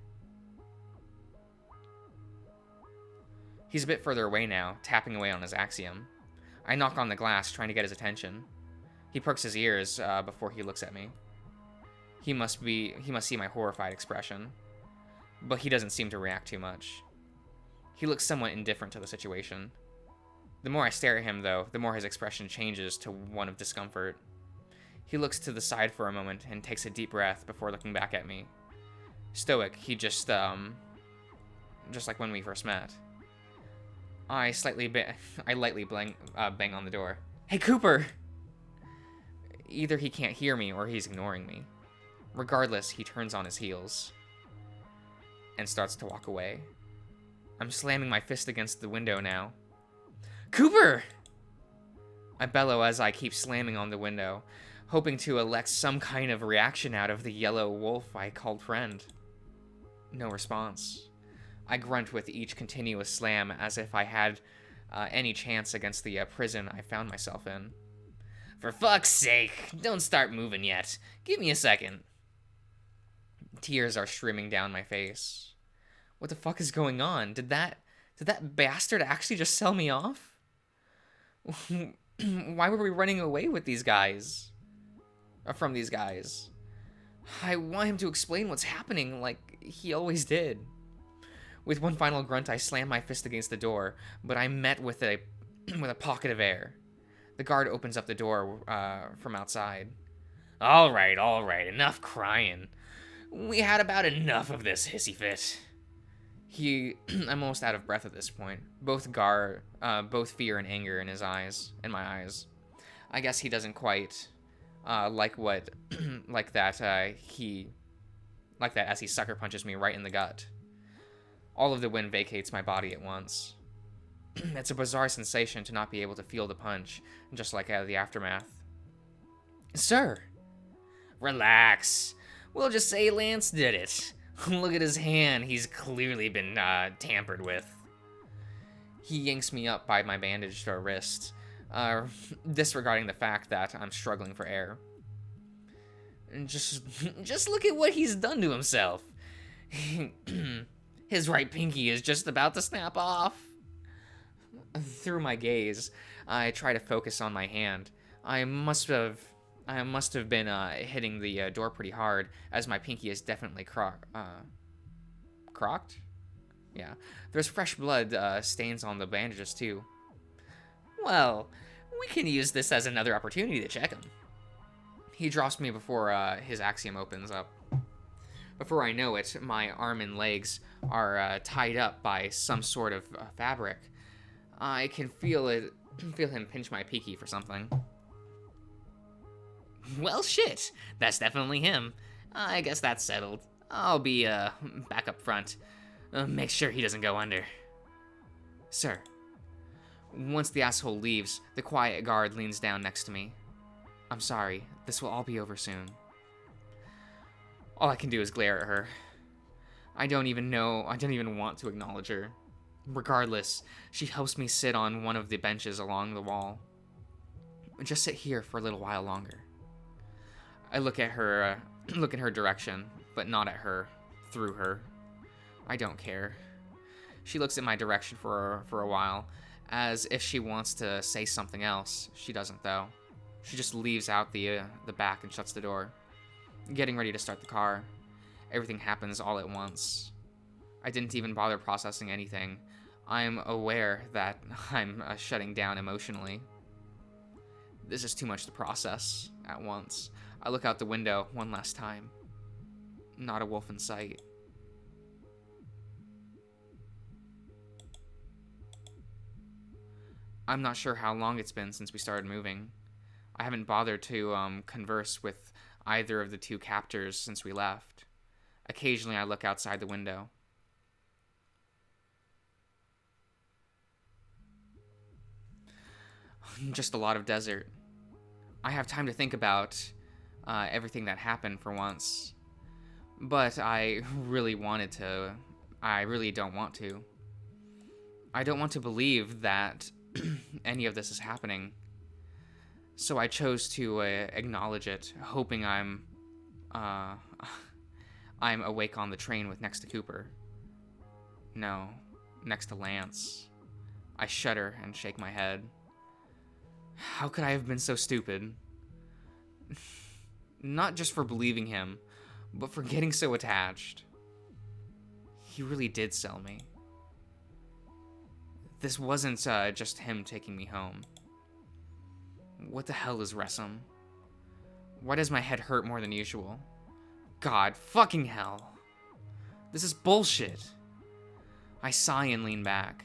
He's a bit further away now, tapping away on his axiom. I knock on the glass, trying to get his attention. He perks his ears before he looks at me. He must see my horrified expression, but he doesn't seem to react too much. He looks somewhat indifferent to the situation. The more I stare at him, though, the more his expression changes to one of discomfort. He looks to the side for a moment and takes a deep breath before looking back at me. Stoic, he just like when we first met. I lightly bang on the door. Hey, Cooper! Either he can't hear me or he's ignoring me. Regardless, he turns on his heels and starts to walk away. I'm slamming my fist against the window now. Cooper! I bellow as I keep slamming on the window, hoping to elect some kind of reaction out of the yellow wolf I called friend. No response. I grunt with each continuous slam as if I had any chance against the prison I found myself in. For fuck's sake, don't start moving yet. Give me a second. Tears are streaming down my face. What the fuck is going on? Did that bastard actually just sell me off? Why were we running away with these guys? From these guys? I want him to explain what's happening like he always did. With one final grunt, I slam my fist against the door, but I'm met with a with a pocket of air. The guard opens up the door from outside. All right, enough crying. We had about enough of this hissy fit. I'm almost out of breath at this point. Both fear and anger in my eyes. I guess he doesn't quite like that as he sucker punches me right in the gut. All of the wind vacates my body at once. It's a bizarre sensation to not be able to feel the punch, just like out of the aftermath. Sir! Relax. We'll just say Lance did it. Look at his hand. He's clearly been tampered with. He yanks me up by my bandaged wrist, disregarding the fact that I'm struggling for air. And just look at what he's done to himself. His right pinky is just about to snap off. Through my gaze, I try to focus on my hand. I must have been hitting the door pretty hard, as my pinky is definitely crocked. Yeah, there's fresh blood stains on the bandages too. Well, we can use this as another opportunity to check him. He drops me before his axiom opens up. Before I know it, my arm and legs are tied up by some sort of fabric. I can feel him pinch my pinky for something. Well, shit. That's definitely him. I guess that's settled. I'll be back up front. Make sure he doesn't go under. Sir. Once the asshole leaves, the quiet guard leans down next to me. I'm sorry. This will all be over soon. All I can do is glare at her. I don't even want to acknowledge her. Regardless, she helps me sit on one of the benches along the wall. Just sit here for a little while longer. I look in her direction, but not at her, through her. I don't care. She looks in my direction for a while, as if she wants to say something else. She doesn't, though. She just leaves out the back and shuts the door. Getting ready to start the car. Everything happens all at once. I didn't even bother processing anything. I'm aware that I'm shutting down emotionally. This is too much to process at once. I look out the window one last time. Not a wolf in sight. I'm not sure how long it's been since we started moving. I haven't bothered to converse with either of the two captors since we left. Occasionally I look outside the window. Just a lot of desert. I have time to think about everything that happened for once. But I really don't want to. I don't want to believe that any of this is happening. So I chose to acknowledge it, hoping I'm awake on the train with next to Cooper. No, next to Lance. I shudder and shake my head. How could I have been so stupid? Not just for believing him, but for getting so attached. He really did sell me. This wasn't just him taking me home. What the hell is Ressam? Why does my head hurt more than usual? God fucking hell. This is bullshit. I sigh and lean back.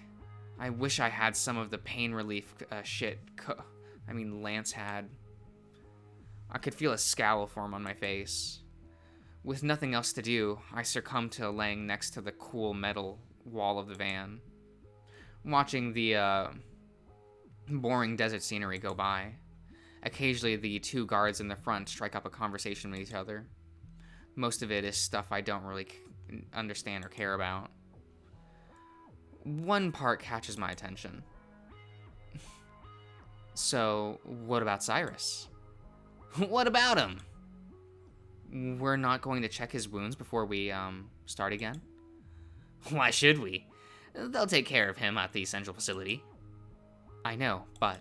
I wish I had some of the pain relief Lance had. I could feel a scowl form on my face. With nothing else to do, I succumbed to laying next to the cool metal wall of the van, watching the boring desert scenery go by. Occasionally, the two guards in the front strike up a conversation with each other. Most of it is stuff I don't really understand or care about. One part catches my attention. So, what about Cyrus? What about him? We're not going to check his wounds before we, start again? Why should we? They'll take care of him at the central facility. I know, but...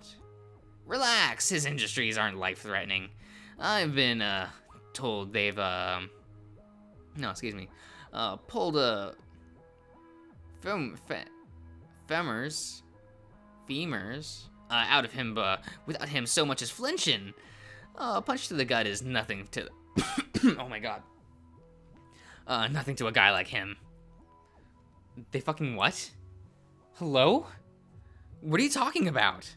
Relax, his injuries aren't life-threatening. I've been, told they've, No, excuse me. pulled a... femurs out of him, without him so much as flinching. A punch to the gut is nothing to... oh my god. Nothing to a guy like him. They fucking what? Hello? What are you talking about?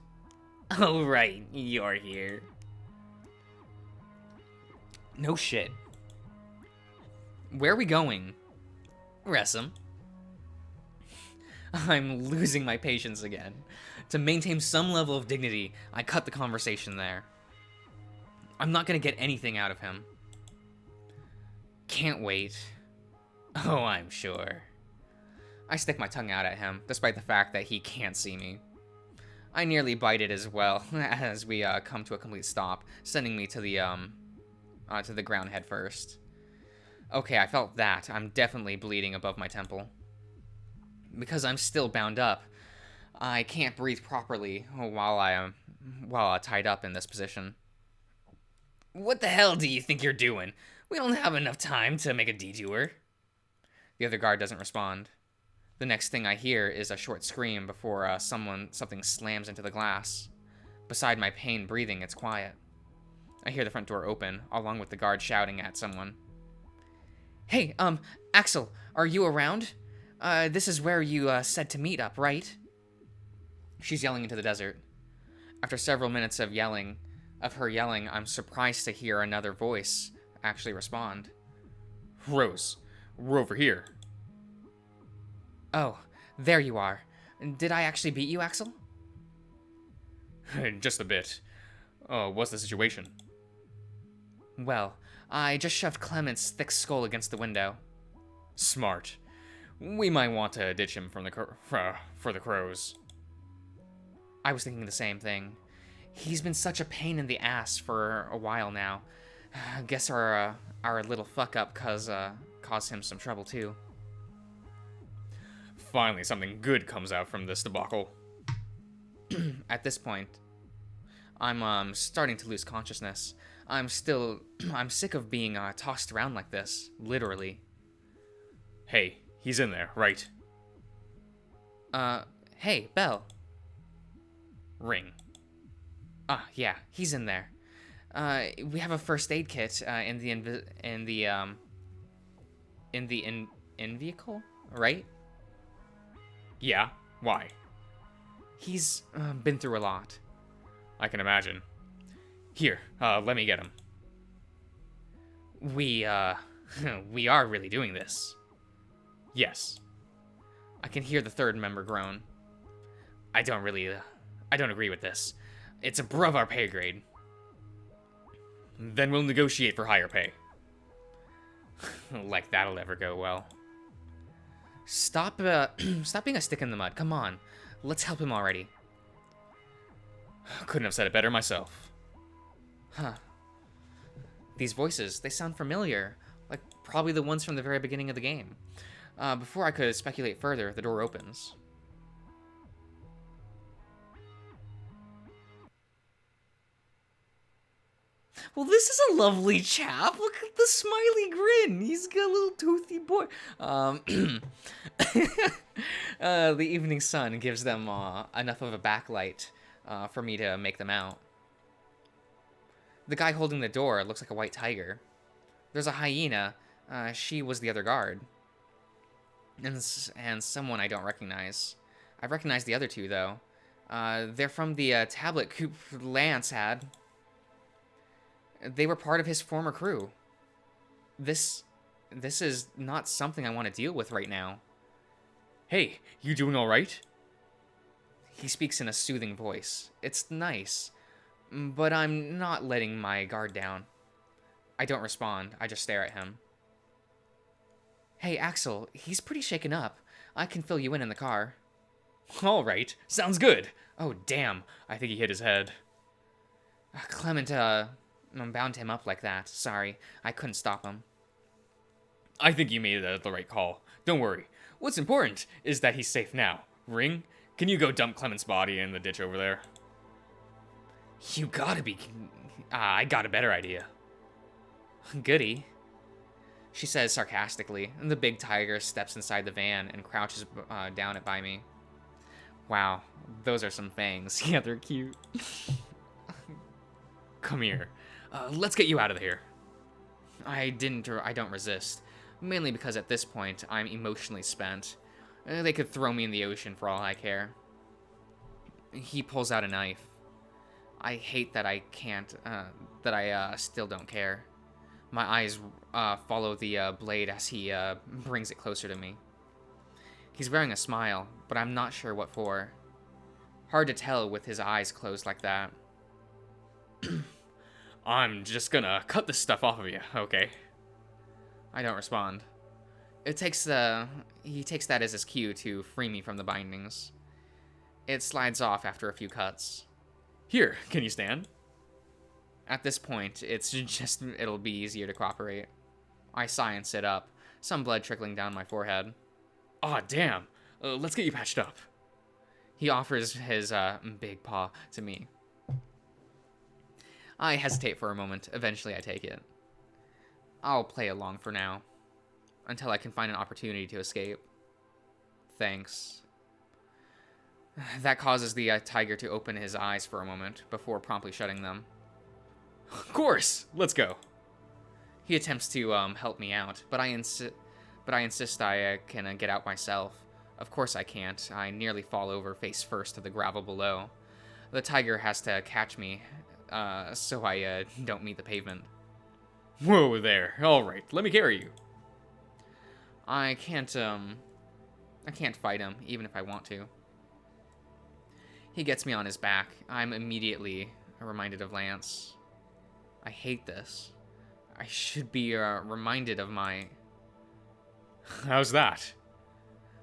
Oh, right, you're here. No shit. Where are we going? Ressum. I'm losing my patience again. To maintain some level of dignity, I cut the conversation there. I'm not gonna get anything out of him. Can't wait. Oh, I'm sure. I stick my tongue out at him, despite the fact that he can't see me. I nearly bite it as well, as we come to a complete stop, sending me to the ground head first. Okay, I felt that. I'm definitely bleeding above my temple. Because I'm still bound up, I can't breathe properly while I am tied up in this position. What the hell do you think you're doing? We don't have enough time to make a detour. The other guard doesn't respond. The next thing I hear is a short scream before something slams into the glass. Beside my pain breathing, it's quiet. I hear the front door open, along with the guard shouting at someone. Hey, Axel, are you around? This is where you said to meet up, right? She's yelling into the desert. After several minutes of her yelling, I'm surprised to hear another voice actually respond. Rose, we're over here. Oh, there you are. Did I actually beat you, Axel? Just a bit. What's the situation? Well, I just shoved Clement's thick skull against the window. Smart. We might want to ditch him from for the crows. I was thinking the same thing. He's been such a pain in the ass for a while now. I guess our little fuck-up caused him some trouble, too. Finally, something good comes out from this debacle. At this point, I'm starting to lose consciousness. I'm sick of being tossed around like this, literally. Hey, he's in there, right? Hey, Belle. Ring. Ah, yeah, he's in there. We have a first aid kit in the vehicle, right? Yeah, why? He's been through a lot. I can imagine. Here, let me get him. We are really doing this. Yes. I can hear the third member groan. I don't agree with this. It's above our pay grade. Then we'll negotiate for higher pay. Like that'll ever go well. Stop being a stick in the mud. Come on. Let's help him already. Couldn't have said it better myself. Huh. These voices, they sound familiar. Like probably the ones from the very beginning of the game. Before I could speculate further, the door opens. Well, this is a lovely chap. Look at the smiley grin. He's got a little toothy boy. The evening sun gives them enough of a backlight for me to make them out. The guy holding the door looks like a white tiger. There's a hyena. She was the other guard. And someone I don't recognize. I recognize the other two, though. They're from the tablet Coop Lance had. They were part of his former crew. This is not something I want to deal with right now. Hey, you doing all right? He speaks in a soothing voice. It's nice, but I'm not letting my guard down. I don't respond. I just stare at him. Hey, Axel, he's pretty shaken up. I can fill you in the car. All right, sounds good. Oh, damn. I think he hit his head. Clement, bound him up like that. Sorry, I couldn't stop him. I think you made the right call. Don't worry. What's important is that he's safe now. Ring, can you go dump Clement's body in the ditch over there? You gotta be... I got a better idea. Goody. She says sarcastically, and the big tiger steps inside the van and crouches down it by me. Wow, those are some fangs. Yeah, they're cute. Come here. Let's get you out of here. I don't resist. Mainly because at this point, I'm emotionally spent. They could throw me in the ocean for all I care. He pulls out a knife. I hate that I can't, that I still don't care. My eyes follow the blade as he brings it closer to me. He's wearing a smile, but I'm not sure what for. Hard to tell with his eyes closed like that. I'm just gonna cut this stuff off of you, okay? I don't respond. He takes that as his cue to free me from the bindings. It slides off after a few cuts. Here, can you stand? At this point, it'll be easier to cooperate. I sigh and sit up, some blood trickling down my forehead. Aw, damn. Let's get you patched up. He offers his big paw to me. I hesitate for a moment. Eventually, I take it. I'll play along for now, until I can find an opportunity to escape. Thanks. That causes the tiger to open his eyes for a moment, before promptly shutting them. Of course! Let's go. He attempts to help me out, but I insist I can get out myself. Of course I can't. I nearly fall over face first to the gravel below. The tiger has to catch me, so I don't meet the pavement. Whoa there. Alright, let me carry you. I can't fight him, even if I want to. He gets me on his back. I'm immediately reminded of Lance. I hate this. I should be reminded of my... How's that?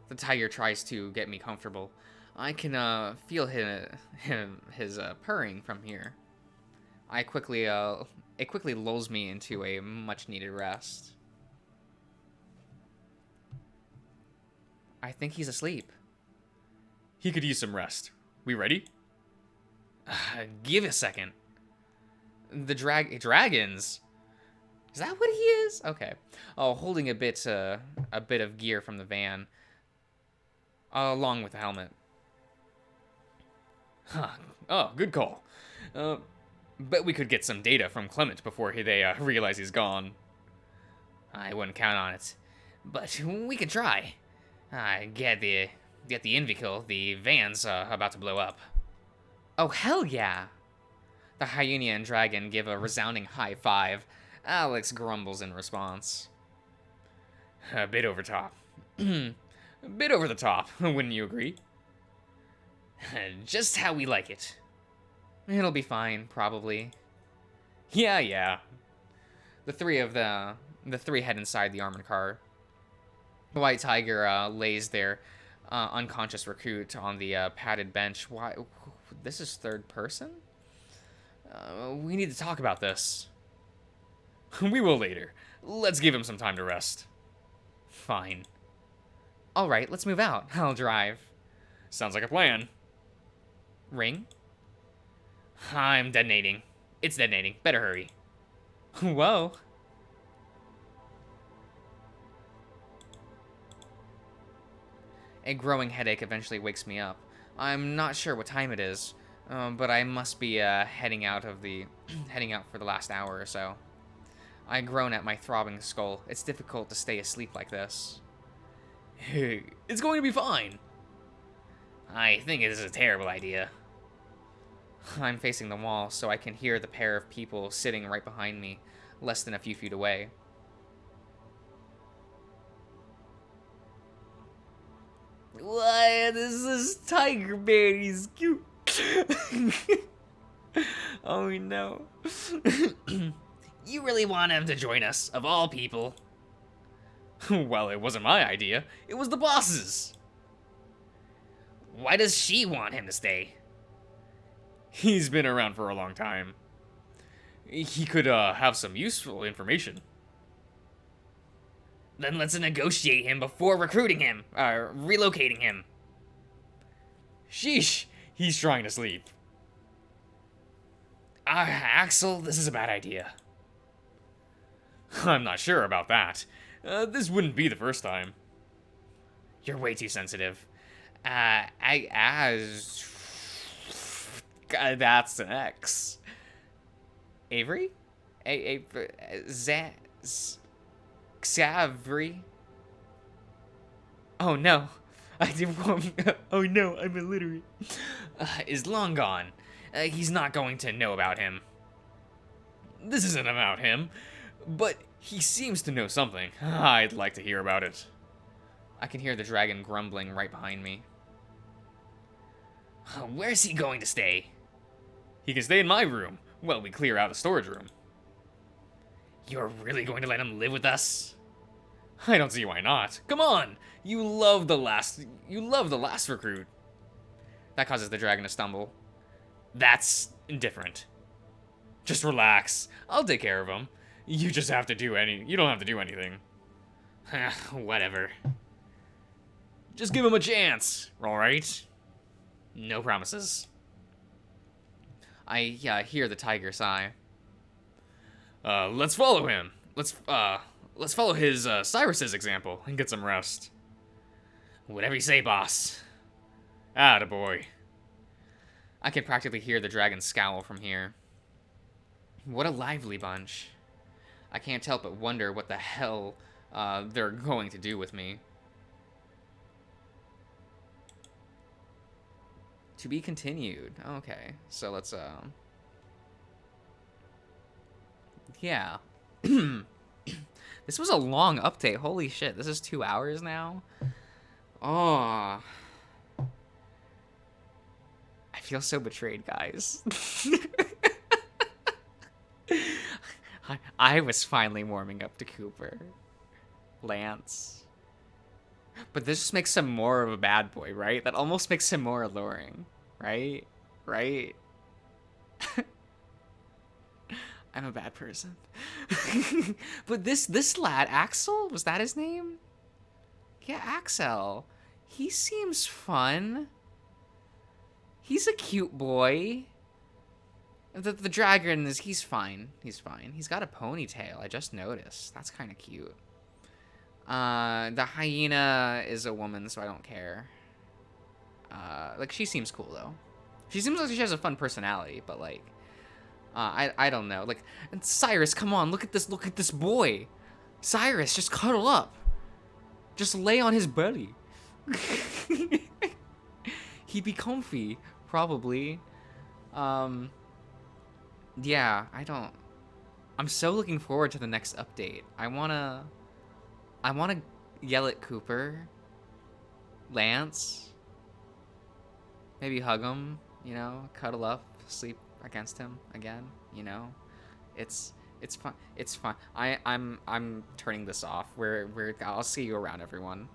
The tiger tries to get me comfortable. I can feel his purring from here. It quickly lulls me into a much-needed rest. I think he's asleep. He could use some rest. We ready? Give it a second. The dragons? Is that what he is? Okay. Oh, holding a bit of gear from the van, along with the helmet. Huh. Oh, good call. Bet we could get some data from Clement before they realize he's gone. I wouldn't count on it, but we could try. Get the Invicle. The van's about to blow up. Oh, hell yeah! The hyena and dragon give a resounding high five. Alex grumbles in response. A bit over top. A bit over the top, wouldn't you agree? Just how we like it. It'll be fine, probably. Yeah. The three head inside the armored car. The white tiger lays their unconscious recruit on the padded bench. Why? This is third person? We need to talk about this. We will later. Let's give him some time to rest. Fine. All right, let's move out. I'll drive. Sounds like a plan. Ring? I'm detonating. It's detonating. Better hurry. Whoa. A growing headache eventually wakes me up. I'm not sure what time it is, but I must be heading out for the last hour or so. I groan at my throbbing skull. It's difficult to stay asleep like this. It's going to be fine. I think it is a terrible idea. I'm facing the wall, so I can hear the pair of people sitting right behind me, less than a few feet away. What? This is Tiger Bear. He's cute. Oh no. You really want him to join us, of all people? Well, it wasn't my idea. It was the boss's. Why does she want him to stay? He's been around for a long time. He could have some useful information. Then let's negotiate him before recruiting him, relocating him. Sheesh, he's trying to sleep. Axel, this is a bad idea. I'm not sure about that. This wouldn't be the first time. You're way too sensitive. That's an X. Avery? Xavri? Oh no. Oh no, I'm illiterate. Is long gone. He's not going to know about him. This isn't about him, but he seems to know something. I'd like to hear about it. I can hear the dragon grumbling right behind me. Where's he going to stay? He can stay in my room while we clear out a storage room. You're really going to let him live with us? I don't see why not. Come on! You love the last recruit. That causes the dragon to stumble. That's indifferent. Just relax. I'll take care of him. You don't have to do anything. Whatever. Just give him a chance, alright? No promises. I hear the tiger sigh. Let's follow him. Let's follow his Cyrus's example and get some rest. Whatever you say, boss. Attaboy. I can practically hear the dragon scowl from here. What a lively bunch. I can't help but wonder what the hell they're going to do with me. To be continued. Okay, so let's yeah. This was a long update. Holy shit, this is 2 hours now? Oh. I feel so betrayed, guys. I was finally warming up to Cooper. Lance. But this just makes him more of a bad boy, right? That almost makes him more alluring, right? Right? I'm a bad person. But this lad, Axel, was that his name? Yeah, Axel. He seems fun. He's a cute boy. The dragon he's fine. He's fine. He's got a ponytail. I just noticed. That's kind of cute. The hyena is a woman, so I don't care. Like, she seems cool, though. She seems like she has a fun personality, but, like, I don't know. Like, and Cyrus, come on, look at this boy. Cyrus, just cuddle up. Just lay on his belly. He'd be comfy, probably. Yeah, I'm so looking forward to the next update. I wanna yell at Cooper, Lance, maybe hug him, you know, cuddle up, sleep against him again, you know. It's fun. It's fun. I'm turning this off. I'll see you around, everyone.